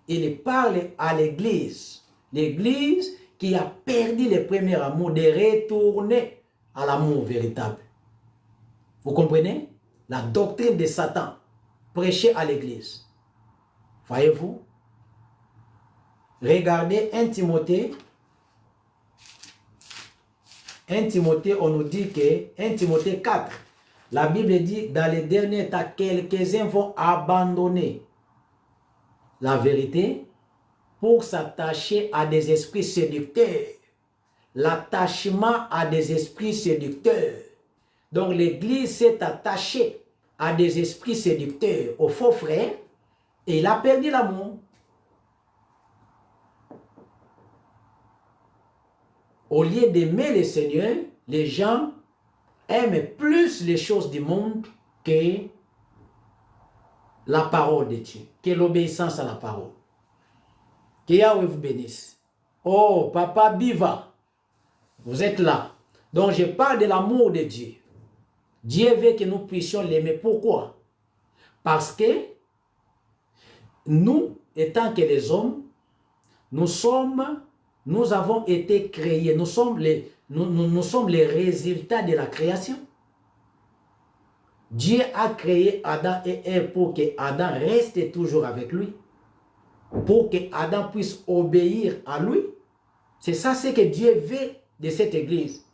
Il parle à l'église. L'église qui a perdu le premier amour, de retourner à l'amour véritable. Vous comprenez? La doctrine de Satan, prêchée à l'église. Voyez-vous? Regardez 1 Timothée. 1 Timothée, on nous dit que 1 Timothée 4, la Bible dit, dans les derniers temps, quelques-uns vont abandonner la vérité pour s'attacher à des esprits séducteurs. L'attachement à des esprits séducteurs. Donc l'Église s'est attachée à des esprits séducteurs, aux faux frères, et il a perdu l'amour. Au lieu d'aimer le Seigneur, les gens aiment plus les choses du monde que la parole de Dieu, que l'obéissance à la parole. Que Yahweh vous bénisse. Oh, Papa Biva, vous êtes là. Donc je parle de l'amour de Dieu. Dieu veut que nous puissions l'aimer. Pourquoi? Parce que nous, étant que les hommes, nous avons été créés. Nous sommes les résultats de la création. Dieu a créé Adam et Ève pour que Adam reste toujours avec lui. Pour que Adam puisse obéir à lui. C'est ça ce que Dieu veut de cette église.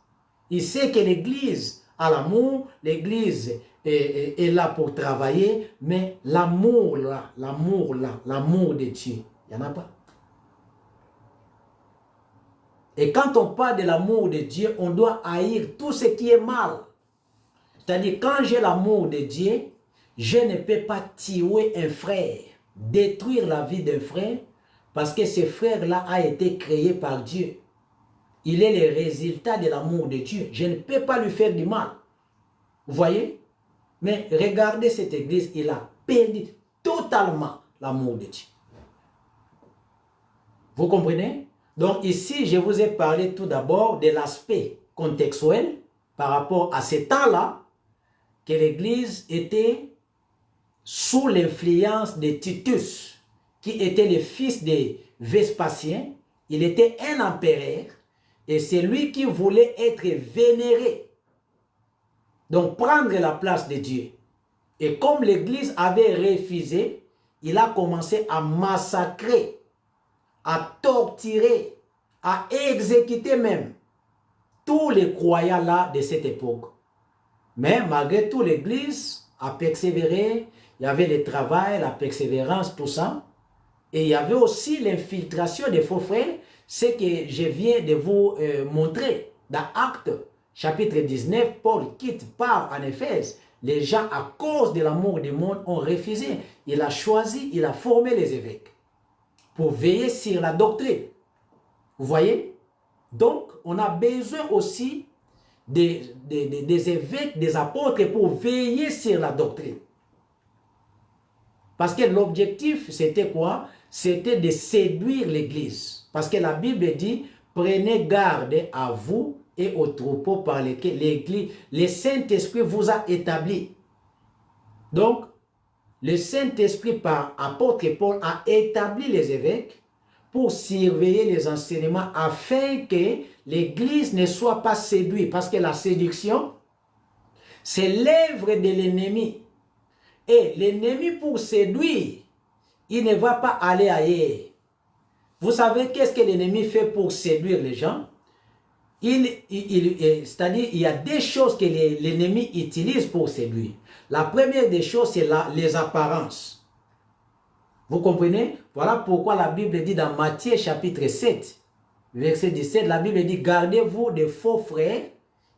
Il sait que l'église a l'amour, l'église est là pour travailler, mais l'amour là, l'amour de Dieu, il n'y en a pas. Et quand on parle de l'amour de Dieu, on doit haïr tout ce qui est mal. C'est-à-dire, quand j'ai l'amour de Dieu, je ne peux pas tuer un frère, détruire la vie d'un frère, parce que ce frère-là a été créé par Dieu. Il est le résultat de l'amour de Dieu. Je ne peux pas lui faire du mal. Vous voyez? Mais regardez cette église, il a perdu totalement l'amour de Dieu. Vous comprenez? Donc ici, je vous ai parlé tout d'abord de l'aspect contextuel par rapport à ces temps-là. que l'Église était sous l'influence de Titus, qui était le fils de Vespasien. Il était un empereur et c'est lui qui voulait être vénéré. Donc prendre la place de Dieu. Et comme l'Église avait refusé, il a commencé à massacrer, à torturer, à exécuter même tous les croyants là de cette époque. Mais malgré tout, l'Église a persévéré. Il y avait le travail, la persévérance, tout ça. Et il y avait aussi l'infiltration des faux frères, ce que je viens de vous montrer. Dans Actes, chapitre 19, Paul quitte, part en Éphèse. Les gens, à cause de l'amour du monde, ont refusé. Il a choisi, il a formé les évêques pour veiller sur la doctrine. Vous voyez? Donc, on a besoin aussi des évêques, des apôtres pour veiller sur la doctrine. Parce que l'objectif, c'était quoi? C'était de séduire l'Église. Parce que la Bible dit, prenez garde à vous et aux troupeaux par lesquels l'Église, le Saint-Esprit vous a établi. Donc, le Saint-Esprit par apôtre Paul a établi les évêques pour surveiller les enseignements afin que l'Église ne soit pas séduite. Parce que la séduction, c'est l'œuvre de l'ennemi. Et l'ennemi, pour séduire, il ne va pas aller ailleurs. Vous savez qu'est-ce que l'ennemi fait pour séduire les gens? C'est-à-dire, il y a des choses que l'ennemi utilise pour séduire. La première des choses, c'est les apparences. Vous comprenez? Voilà pourquoi la Bible dit dans Matthieu chapitre 7, verset 17, la Bible dit, gardez-vous des faux frères,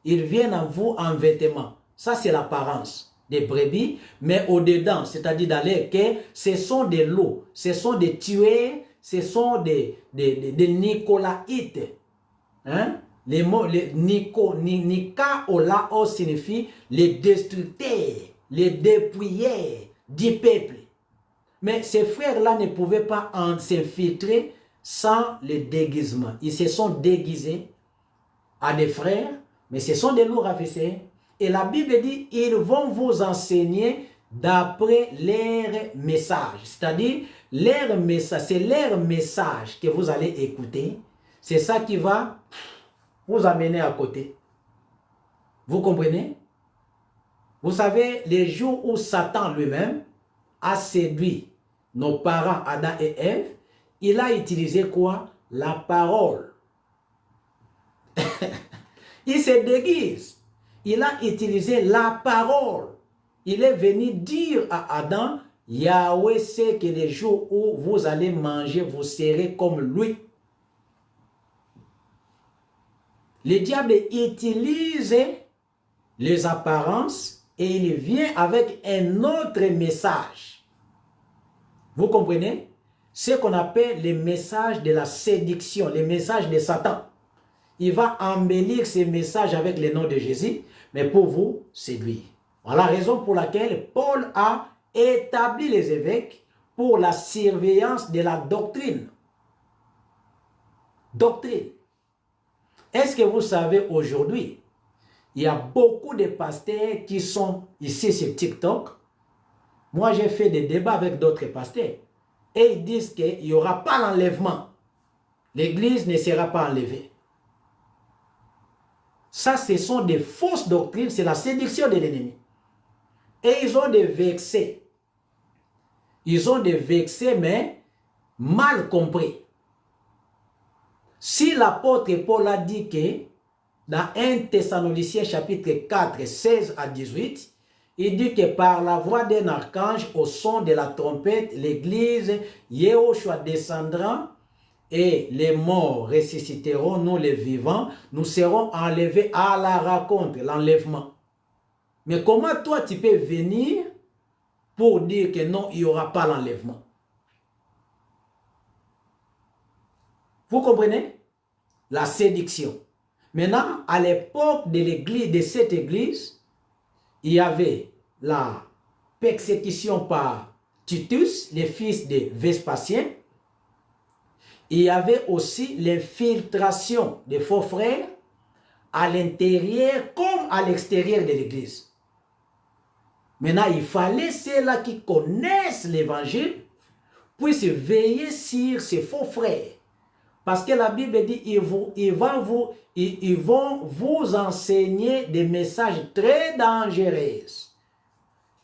ils viennent à vous en vêtements. Ça, c'est l'apparence des brebis, mais au-dedans, c'est-à-dire dans les quais, ce sont des loups, ce sont des tueurs, ce sont des Nicolaïtes. Hein? Les mots, Nika-Olao signifie les destructeurs, les dépouilleurs du peuple. Mais ces frères-là ne pouvaient pas s'infiltrer sans le déguisement. Ils se sont déguisés à des frères, mais ce sont des loups ravissés. Et la Bible dit, ils vont vous enseigner d'après leur message. C'est-à-dire, leur message, c'est leur message que vous allez écouter. C'est ça qui va vous amener à côté. Vous comprenez? Vous savez, les jours où Satan lui-même a séduit nos parents Adam et Ève, il a utilisé quoi? La parole. Il se déguise. Il a utilisé la parole. Il est venu dire à Adam, Yahweh sait que les jours où vous allez manger, vous serez comme lui. Le diable utilise les apparences et il vient avec un autre message. Vous comprenez? Ce qu'on appelle le message de la séduction, le message de Satan. Il va embellir ces messages avec le nom de Jésus, mais pour vous séduire. Voilà la raison pour laquelle Paul a établi les évêques pour la surveillance de la doctrine. Doctrine. Est-ce que vous savez aujourd'hui, il y a beaucoup de pasteurs qui sont ici sur TikTok. Moi, j'ai fait des débats avec d'autres pasteurs. Et ils disent qu'il n'y aura pas l'enlèvement. L'Église ne sera pas enlevée. Ça, ce sont des fausses doctrines. C'est la séduction de l'ennemi. Et ils ont des vexés. Ils ont des vexés, mais mal compris. Si l'apôtre Paul a dit que dans 1 Thessaloniciens chapitre 4, 16 à 18, il dit que par la voix d'un archange au son de la trompette, l'église Yehoshua descendra et les morts ressusciteront, nous les vivants, nous serons enlevés à la rencontre, l'enlèvement. Mais comment toi tu peux venir pour dire que non, il n'y aura pas l'enlèvement? Vous comprenez? La séduction. Maintenant, à l'époque de l'église, de cette église, il y avait la persécution par Titus, le fils de Vespasien. Il y avait aussi l'infiltration des faux frères à l'intérieur comme à l'extérieur de l'église. Maintenant, il fallait ceux-là qui connaissent l'évangile puissent veiller sur ses faux frères. Parce que la Bible dit ils vont vous enseigner des messages très dangereux.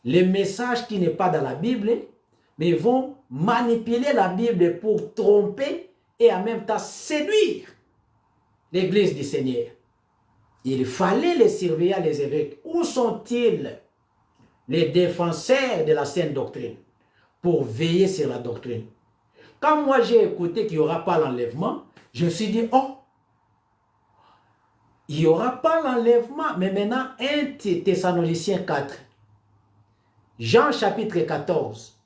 Les messages qui n'est pas dans la Bible, mais ils vont manipuler la Bible pour tromper et en même temps séduire l'Église du Seigneur. Il fallait les surveiller, les évêques. Où sont-ils, les défenseurs de la sainte doctrine, pour veiller sur la doctrine? Quand moi j'ai écouté qu'il n'y aura pas l'enlèvement, je me suis dit, oh, il n'y aura pas l'enlèvement. Mais maintenant, 1 Thessaloniciens 4, Jean chapitre 14.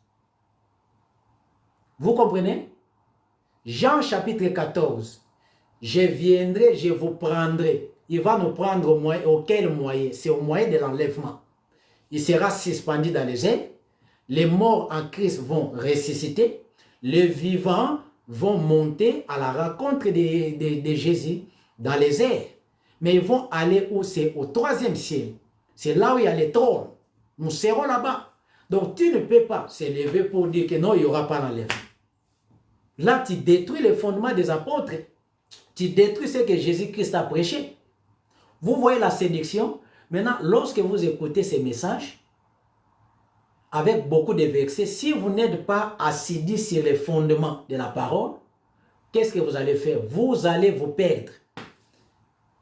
Vous comprenez? Jean chapitre 14. Je viendrai, je vous prendrai. Il va nous prendre auquel moyen? C'est au moyen de l'enlèvement. Il sera suspendu dans les airs. Les morts en Christ vont ressusciter. Les vivants vont monter à la rencontre de Jésus dans les airs. Mais ils vont aller où? C'est au 3e ciel. C'est là où il y a les trônes. Nous serons là-bas. Donc tu ne peux pas s'élever pour dire que non, il n'y aura pas l'enlèvement. Là, tu détruis les fondements des apôtres. Tu détruis ce que Jésus-Christ a prêché. Vous voyez la séduction. Maintenant, lorsque vous écoutez ces messages, avec beaucoup de versets, si vous n'êtes pas assidus sur les fondements de la parole, qu'est-ce que vous allez faire? Vous allez vous perdre.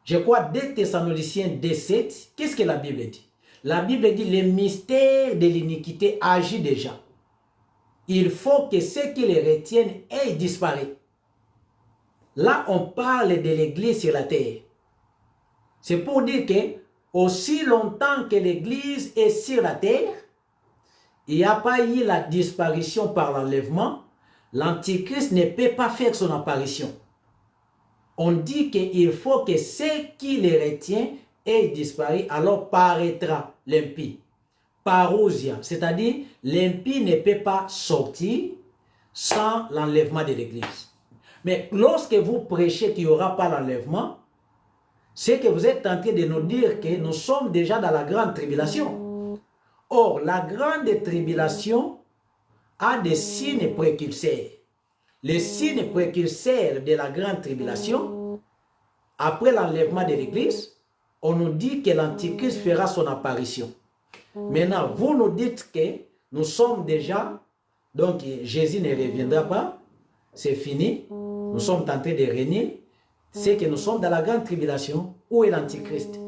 Je crois 2 Thessaloniciens 2:7, qu'est-ce que la Bible dit? La Bible dit, le mystère de l'iniquité agit déjà. Il faut que ceux qui les retiennent aient disparu. Là, on parle de l'Église sur la terre. C'est pour dire que, aussi longtemps que l'Église est sur la terre, il n'y a pas eu la disparition par l'enlèvement, l'Antichrist ne peut pas faire son apparition. On dit qu'il faut que ceux qui les retiennent aient disparu, alors paraîtra l'impie. Parousia, c'est-à-dire l'impie ne peut pas sortir sans l'enlèvement de l'Église. Mais lorsque vous prêchez qu'il n'y aura pas l'enlèvement, c'est que vous êtes en train de nous dire que nous sommes déjà dans la grande tribulation. Or, la grande tribulation a des signes précurseurs. Les signes précurseurs de la grande tribulation, après l'enlèvement de l'Église, on nous dit que l'Antichrist fera son apparition. Maintenant, vous nous dites que nous sommes déjà, donc Jésus ne reviendra pas, c'est fini, nous sommes en train de régner, c'est que nous sommes dans la grande tribulation. Où est l'Antichrist?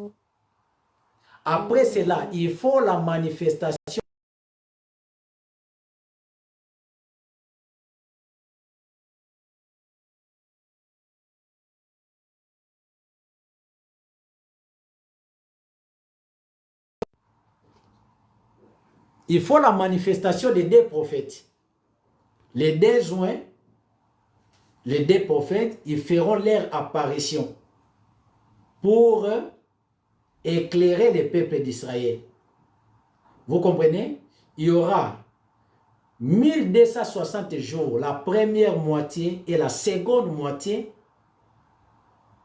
Après cela, il faut la manifestation. Il faut la manifestation des 2 prophètes. Les 2 joints, les 2 prophètes, ils feront leur apparition pour éclairer les peuples d'Israël. Vous comprenez? Il y aura 1260 jours, la première moitié et la seconde moitié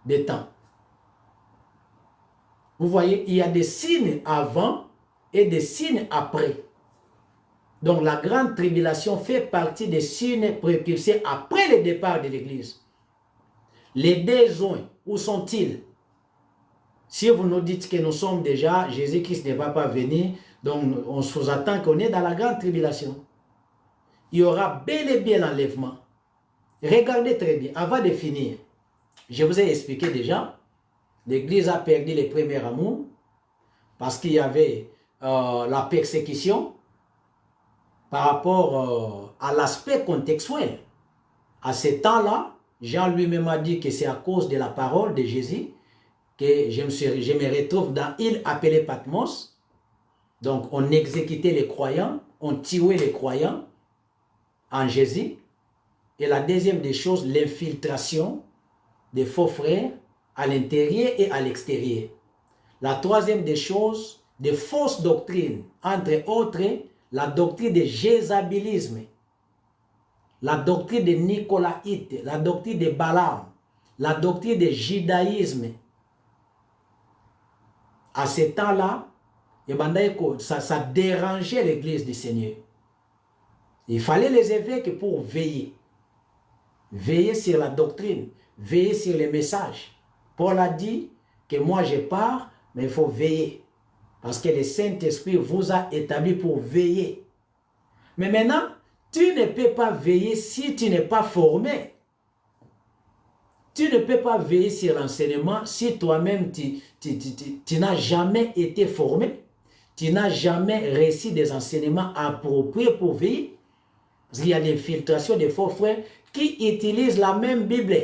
des temps. Vous voyez, il y a des signes avant et des signes après. Donc la grande tribulation fait partie des signes précurseurs après le départ de l'Église. Les 2 joints, où sont-ils? Si vous nous dites que nous sommes déjà, Jésus-Christ ne va pas venir, donc on sous-attend qu'on est dans la grande tribulation. Il y aura bel et bien l'enlèvement. Regardez très bien, avant de finir, je vous ai expliqué déjà, l'Église a perdu les premiers amours parce qu'il y avait la persécution par rapport à l'aspect contextuel. À ce temps-là, Jean lui-même a dit que c'est à cause de la parole de Jésus que je me retrouve dans l'île appelée Patmos. Donc, on exécutait les croyants, on tuait les croyants en Jésus. Et la deuxième des choses, l'infiltration des faux frères à l'intérieur et à l'extérieur. La troisième des choses, des fausses doctrines, entre autres, la doctrine de jézabélisme, la doctrine de Nicolaïte, la doctrine de Balaam, la doctrine de judaïsme. À ce temps-là, Et ça dérangeait l'église du Seigneur. Il fallait les évêques pour veiller. Veiller sur la doctrine, veiller sur les messages. Paul a dit que moi je pars, mais il faut veiller. Parce que le Saint-Esprit vous a établi pour veiller. Mais maintenant, tu ne peux pas veiller si tu n'es pas formé. Tu ne peux pas veiller sur l'enseignement si toi-même tu n'as jamais été formé. Tu n'as jamais reçu des enseignements appropriés pour veiller. Parce qu'il y a l'infiltration des faux frères qui utilisent la même Bible,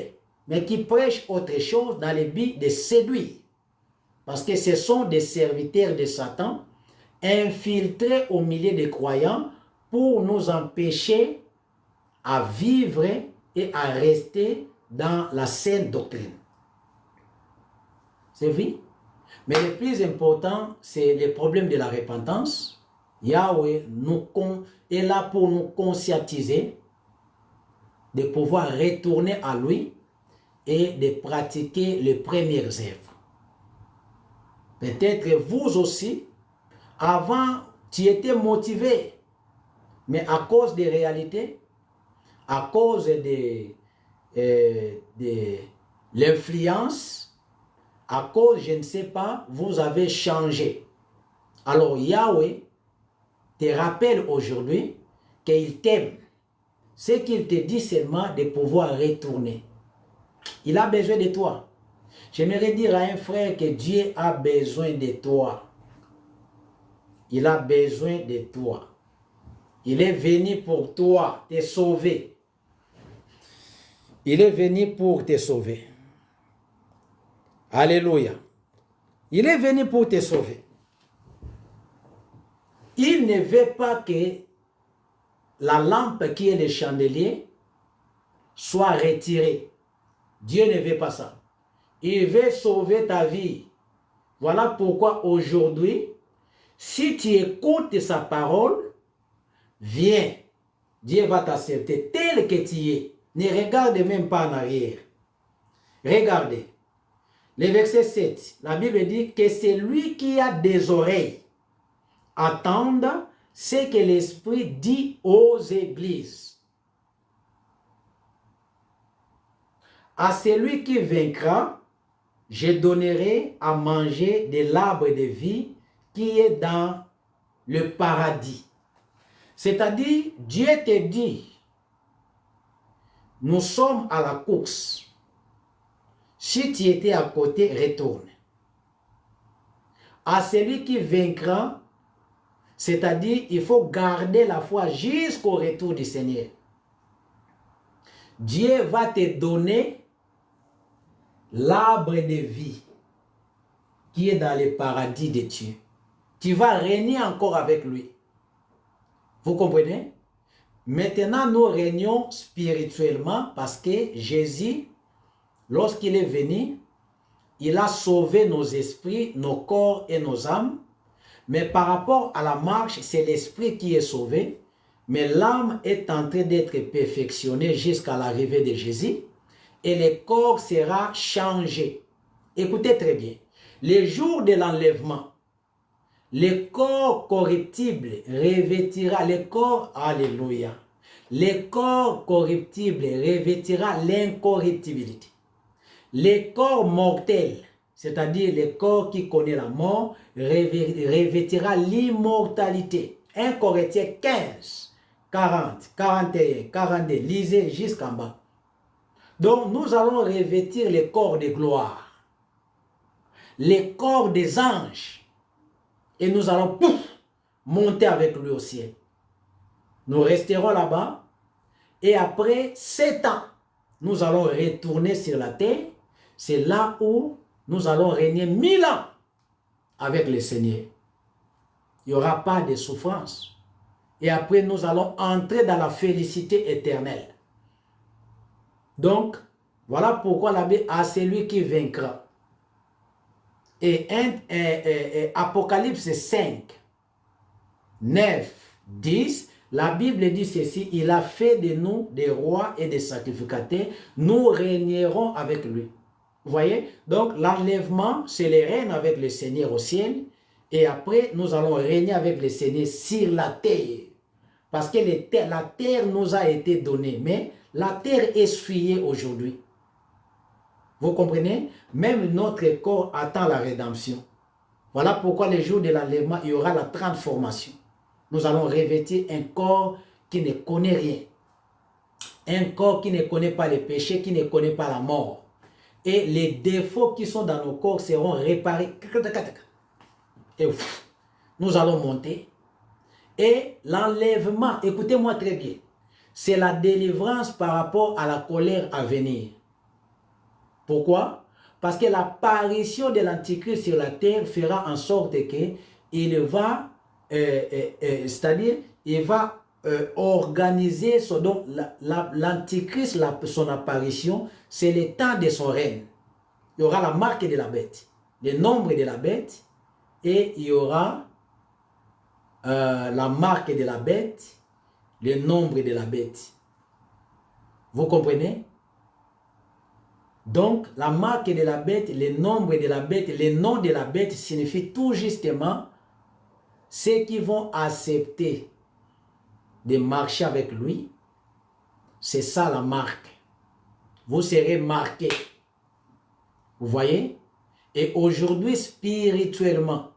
mais qui prêchent autre chose dans le but de séduire. Parce que ce sont des serviteurs de Satan infiltrés au milieu des croyants pour nous empêcher à vivre et à rester dans la saine doctrine. C'est vrai. Mais le plus important, c'est le problème de la repentance. Yahweh est là pour nous conscientiser de pouvoir retourner à lui et de pratiquer les premières œuvres. Peut-être vous aussi, avant, tu étais motivé, mais à cause des réalités, à cause de l'influence, à cause, je ne sais pas, vous avez changé. Alors Yahweh te rappelle aujourd'hui qu'il t'aime. Ce qu'il te dit seulement de pouvoir retourner. Il a besoin de toi. J'aimerais dire à un frère que Dieu a besoin de toi. Il a besoin de toi. Il est venu pour toi, te sauver. Il est venu pour te sauver. Alléluia. Il est venu pour te sauver. Il ne veut pas que la lampe qui est le chandelier soit retirée. Dieu ne veut pas ça. Il veut sauver ta vie. Voilà pourquoi aujourd'hui, si tu écoutes sa parole, viens. Dieu va t'accepter tel que tu es. Ne regarde même pas en arrière. Regardez. Le verset 7, la Bible dit que c'est lui qui a des oreilles. Attende ce que l'Esprit dit aux églises. À celui qui vaincra, je donnerai à manger de l'arbre de vie qui est dans le paradis. C'est-à-dire, Dieu te dit, nous sommes à la course. Si tu étais à côté, retourne. À celui qui vaincra, c'est-à-dire, il faut garder la foi jusqu'au retour du Seigneur. Dieu va te donner l'arbre de vie qui est dans le paradis de Dieu. Tu vas régner encore avec lui. Vous comprenez? Maintenant, nous régnons spirituellement parce que Jésus, lorsqu'il est venu, il a sauvé nos esprits, nos corps et nos âmes. Mais par rapport à la marche, c'est l'esprit qui est sauvé. Mais l'âme est en train d'être perfectionnée jusqu'à l'arrivée de Jésus. Et le corps sera changé. Écoutez très bien. Le jour de l'enlèvement, le corps corruptible revêtira le corps, alléluia. Le corps corruptible revêtira l'incorruptibilité. Le corps mortel, c'est-à-dire le corps qui connaît la mort, revêtira l'immortalité. 1 Corinthiens 15, 40, 41, 42, lisez jusqu'en bas. Donc nous allons revêtir le corps de gloire, le corps des anges, et nous allons monter avec lui au ciel. Nous resterons là-bas, et après 7 ans, nous allons retourner sur la terre. C'est là où nous allons régner 1000 ans avec le Seigneur. Il n'y aura pas de souffrance. Et après, nous allons entrer dans la félicité éternelle. Donc, voilà pourquoi la Bible a celui qui vaincra. Et Apocalypse 5, 9, 10, la Bible dit ceci, il a fait de nous des rois et des sacrificateurs, nous régnerons avec lui. Vous voyez? Donc, l'enlèvement, c'est le règne avec le Seigneur au ciel. Et après, nous allons régner avec le Seigneur sur la terre. Parce que la terre nous a été donnée, mais la terre est souillée aujourd'hui. Vous comprenez? Même notre corps attend la rédemption. Voilà pourquoi le jour de l'enlèvement, il y aura la transformation. Nous allons revêtir un corps qui ne connaît rien. Un corps qui ne connaît pas les péchés, qui ne connaît pas la mort. Et les défauts qui sont dans nos corps seront réparés. Et nous allons monter. Et l'enlèvement, écoutez-moi très bien, c'est la délivrance par rapport à la colère à venir. Pourquoi? Parce que l'apparition de l'Antichrist sur la terre fera en sorte qu'il va, c'est-à-dire, il va organiser donc l'Antichrist, son apparition, c'est le temps de son règne. Il y aura la marque de la bête, le nombre de la bête, et il y aura la marque de la bête, le nombre de la bête. Vous comprenez? Donc, la marque de la bête, le nombre de la bête, le nom de la bête signifie tout justement ceux qui vont accepter de marcher avec lui. C'est ça la marque. Vous serez marqués. Vous voyez? Et aujourd'hui, spirituellement,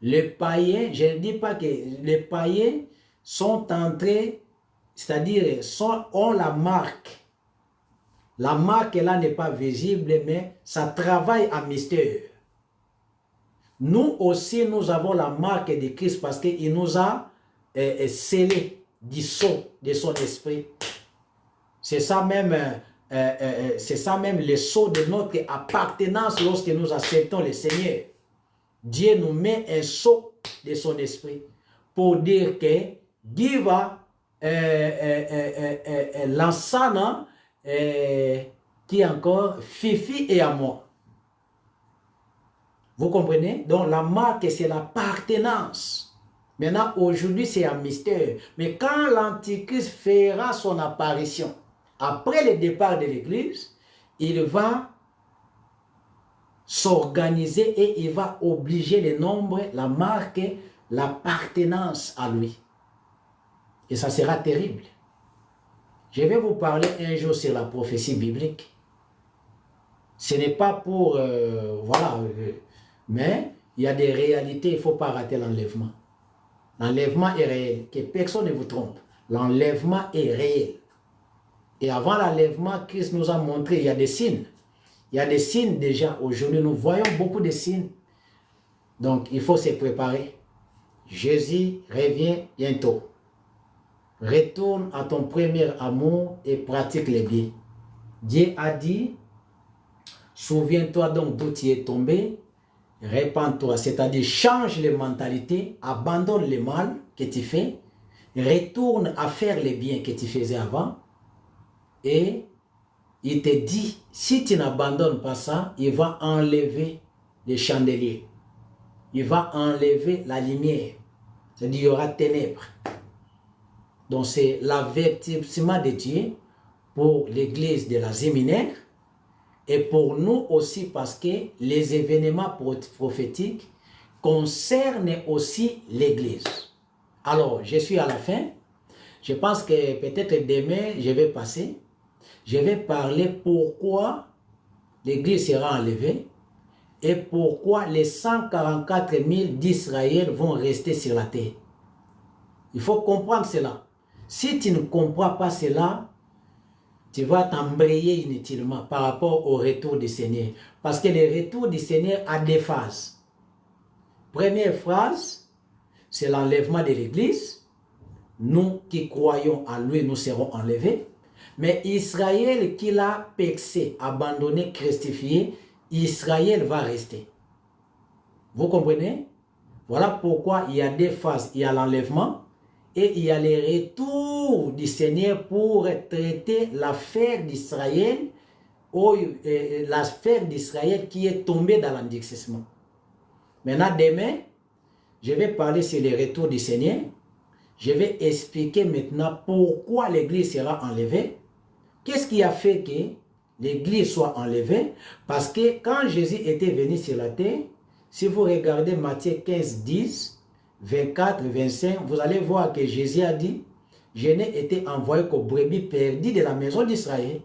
les païens, je ne dis pas que les païens sont entrés, c'est-à-dire ont la marque. La marque là n'est pas visible, mais ça travaille en mystère. Nous aussi, nous avons la marque de Christ parce qu'il nous a scellé du sceau de son esprit. C'est ça même le sceau de notre appartenance lorsque nous acceptons le Seigneur. Dieu nous met un sceau de son esprit pour dire que Dieu va l'ensana qui encore Fifi et à moi. Vous comprenez? Donc la marque c'est l'appartenance. Maintenant aujourd'hui c'est un mystère. Mais quand l'Antichrist fera son apparition, après le départ de l'Église, il va s'organiser et il va obliger les nombres, la marque, l'appartenance à lui. Et ça sera terrible. Je vais vous parler un jour sur la prophétie biblique. Ce n'est pas pour... voilà. Mais il y a des réalités, il ne faut pas rater l'enlèvement. L'enlèvement est réel. Que personne ne vous trompe. L'enlèvement est réel. Et avant l'enlèvement, Christ nous a montré, il y a des signes. Il y a des signes déjà. Aujourd'hui, nous voyons beaucoup de signes. Donc, il faut se préparer. Jésus revient bientôt. Retourne à ton premier amour et pratique les biens. Dieu a dit, souviens-toi donc d'où tu es tombé, répands-toi, c'est-à-dire change les mentalités, abandonne le mal que tu fais, retourne à faire les biens que tu faisais avant, et il te dit, si tu n'abandonnes pas ça, il va enlever les chandeliers, il va enlever la lumière, c'est-à-dire il y aura ténèbres. Donc c'est l'avertissement de Dieu pour l'église de l'Asie mineure et pour nous aussi parce que les événements prophétiques concernent aussi l'église. Alors, je suis à la fin. Je pense que peut-être demain, je vais passer. Je vais parler pourquoi l'église sera enlevée et pourquoi les 144 000 d'Israël vont rester sur la terre. Il faut comprendre cela. Si tu ne comprends pas cela, tu vas t'embrayer inutilement par rapport au retour du Seigneur. Parce que le retour du Seigneur a des phases. Première phase, c'est l'enlèvement de l'Église. Nous qui croyons en lui, nous serons enlevés. Mais Israël qui l'a péché, abandonné, christifié, Israël va rester. Vous comprenez? Voilà pourquoi il y a des phases. Il y a l'enlèvement. Et il y a le retour du Seigneur pour traiter l'affaire d'Israël, l'affaire d'Israël qui est tombée dans l'endurcissement. Maintenant, demain, je vais parler sur le retour du Seigneur. Je vais expliquer maintenant pourquoi l'Église sera enlevée. Qu'est-ce qui a fait que l'Église soit enlevée? Parce que quand Jésus était venu sur la terre, Si vous regardez Matthieu 15, 10, 24, 25, vous allez voir que Jésus a dit, je n'ai été envoyé qu'aux brebis perdues de la maison d'Israël.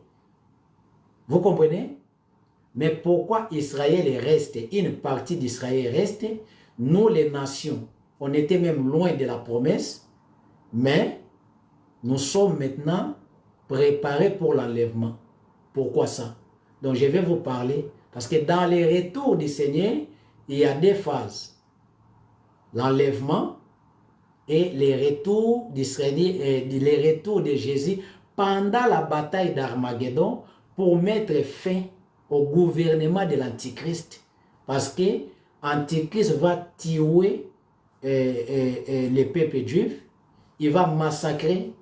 Vous comprenez? Mais pourquoi Israël reste, une partie d'Israël reste? Nous, les nations, on était même loin de la promesse, mais nous sommes maintenant préparés pour l'enlèvement. Pourquoi ça? Donc je vais vous parler, parce que dans les retours du Seigneur, il y a deux phases. L'enlèvement et les retours d'Israël, les retours de Jésus pendant la bataille d'Armageddon pour mettre fin au gouvernement de l'Antichrist. Parce que l'Antichrist va tuer les peuples juifs, il va massacrer,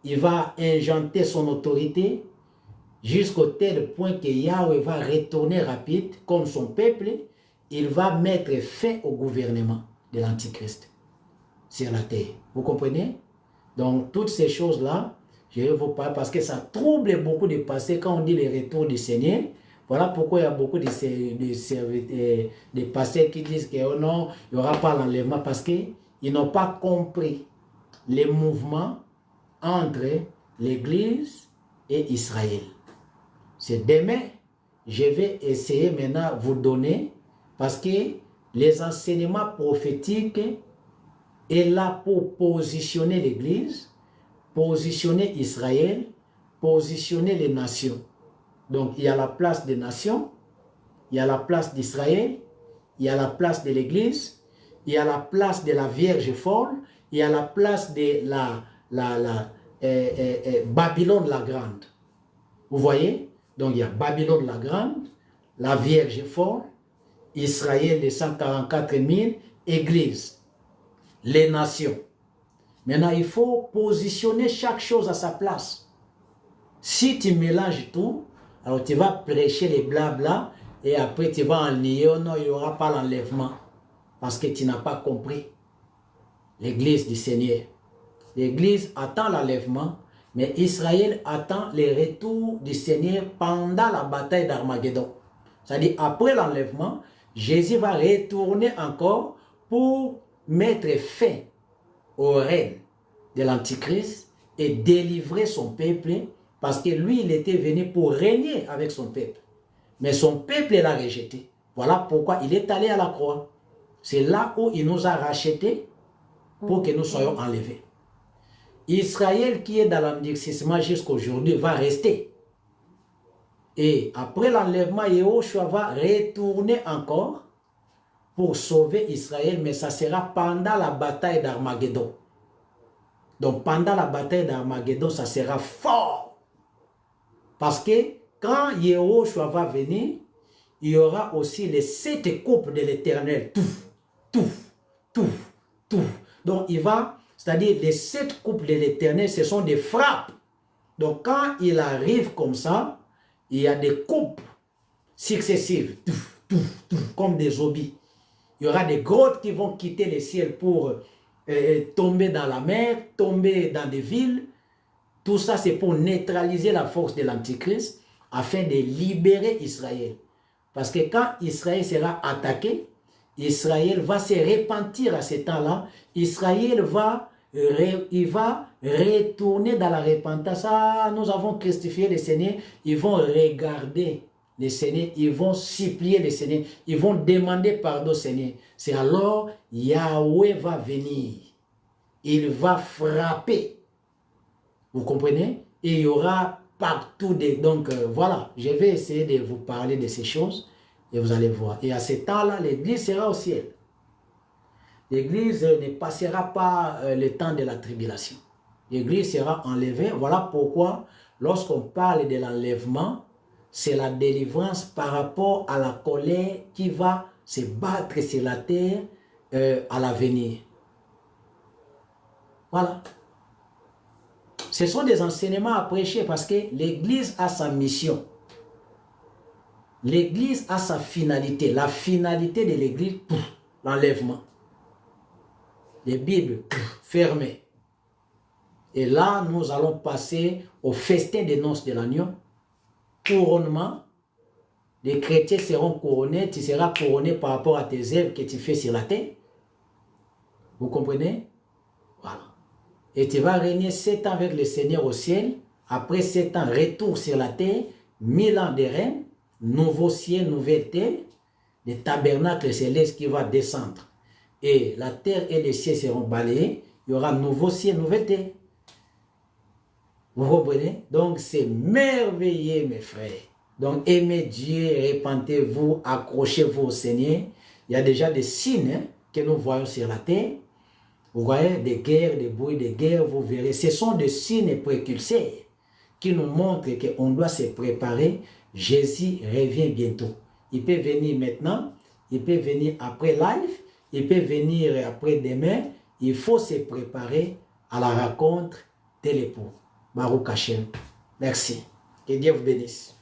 il va injecter son autorité jusqu'au tel point que Yahweh va retourner rapide comme son peuple, il va mettre fin au gouvernement de l'Antichrist sur la terre. Vous comprenez? Donc, toutes ces choses-là, je vais vous parler parce que ça trouble beaucoup de passés quand on dit le retour du Seigneur. Voilà pourquoi il y a beaucoup de pasteurs qui disent que oh non, il n'y aura pas l'enlèvement parce qu'ils n'ont pas compris les mouvements entre l'Église et Israël. C'est demain, je vais essayer maintenant de vous donner parce que les enseignements prophétiques est là pour positionner l'Église, positionner Israël, positionner les nations. Donc, il y a la place des nations, il y a la place d'Israël, il y a la place de l'Église, il y a la place de la Vierge folle, il y a la place de Babylone la Grande. Vous voyez? Donc, il y a Babylone la Grande, la Vierge folle, Israël de 144 000, Église, les nations. Maintenant, il faut positionner chaque chose à sa place. Si tu mélanges tout, alors tu vas prêcher les blabla et après tu vas en nier, oh non, il n'y aura pas l'enlèvement. Parce que tu n'as pas compris l'Église du Seigneur. L'Église attend l'enlèvement, mais Israël attend le retour du Seigneur pendant la bataille d'Armageddon. C'est-à-dire, après l'enlèvement, Jésus va retourner encore pour mettre fin au règne de l'Antichrist et délivrer son peuple, parce que lui, il était venu pour régner avec son peuple. Mais son peuple l'a rejeté. Voilà pourquoi il est allé à la croix. C'est là où il nous a rachetés pour que nous soyons enlevés. Israël qui est dans l'endurcissement jusqu'à aujourd'hui va rester. Et après l'enlèvement, Yahushua va retourner encore pour sauver Israël, mais ça sera pendant la bataille d'Armageddon. Donc pendant la bataille d'Armageddon, ça sera fort. Parce que quand Yahushua va venir, il y aura aussi les 7 coupes de l'Éternel. Tout. Donc il va, c'est-à-dire les 7 coupes de l'Éternel, ce sont des frappes. Donc quand il arrive comme ça, il y a des coupes successives, comme des zombies. Il y aura des grottes qui vont quitter le ciel pour tomber dans la mer, tomber dans des villes. Tout ça, c'est pour neutraliser la force de l'Antichrist afin de libérer Israël. Parce que quand Israël sera attaqué, Israël va se repentir à ce temps-là. Israël va retourner dans la repentance. Ah, nous avons christifié le Seigneur. Ils vont regarder le Seigneur, ils vont supplier le Seigneur, ils vont demander pardon au Seigneur. C'est alors Yahweh va venir. Il va frapper. Vous comprenez? Et il y aura partout des... Donc voilà, je vais essayer de vous parler de ces choses et vous allez voir. Et à ce temps-là, l'Église sera au ciel. L'Église ne passera pas le temps de la tribulation. L'Église sera enlevée. Voilà pourquoi, lorsqu'on parle de l'enlèvement, c'est la délivrance par rapport à la colère qui va se battre sur la terre à l'avenir. Voilà. Ce sont des enseignements à prêcher parce que l'Église a sa mission. L'Église a sa finalité. La finalité de l'Église, l'enlèvement. Les Bibles fermées. Et là, nous allons passer au festin des noces de l'agneau. Couronnement, les chrétiens seront couronnés, tu seras couronné par rapport à tes œuvres que tu fais sur la terre. Vous comprenez? Voilà. Et tu vas régner 7 ans avec le Seigneur au ciel. Après 7 ans, retour sur la terre, 1000 ans de règne, nouveau ciel, nouvelle terre, le tabernacle céleste qui va descendre. Et la terre et le ciel seront balayés. Il y aura nouveau ciel, nouvelle terre. Vous comprenez? Donc c'est merveilleux, mes frères. Donc aimez Dieu, répentez-vous, accrochez-vous au Seigneur. Il y a déjà des signes que nous voyons sur la terre. Vous voyez des guerres, des bruits de guerre, vous verrez. Ce sont des signes précurseurs qui nous montrent qu'on doit se préparer. Jésus revient bientôt. Il peut venir maintenant, il peut venir après live, il peut venir après demain. Il faut se préparer à la rencontre de l'époux. Baruch Hashem. Merci. Que Dieu vous bénisse.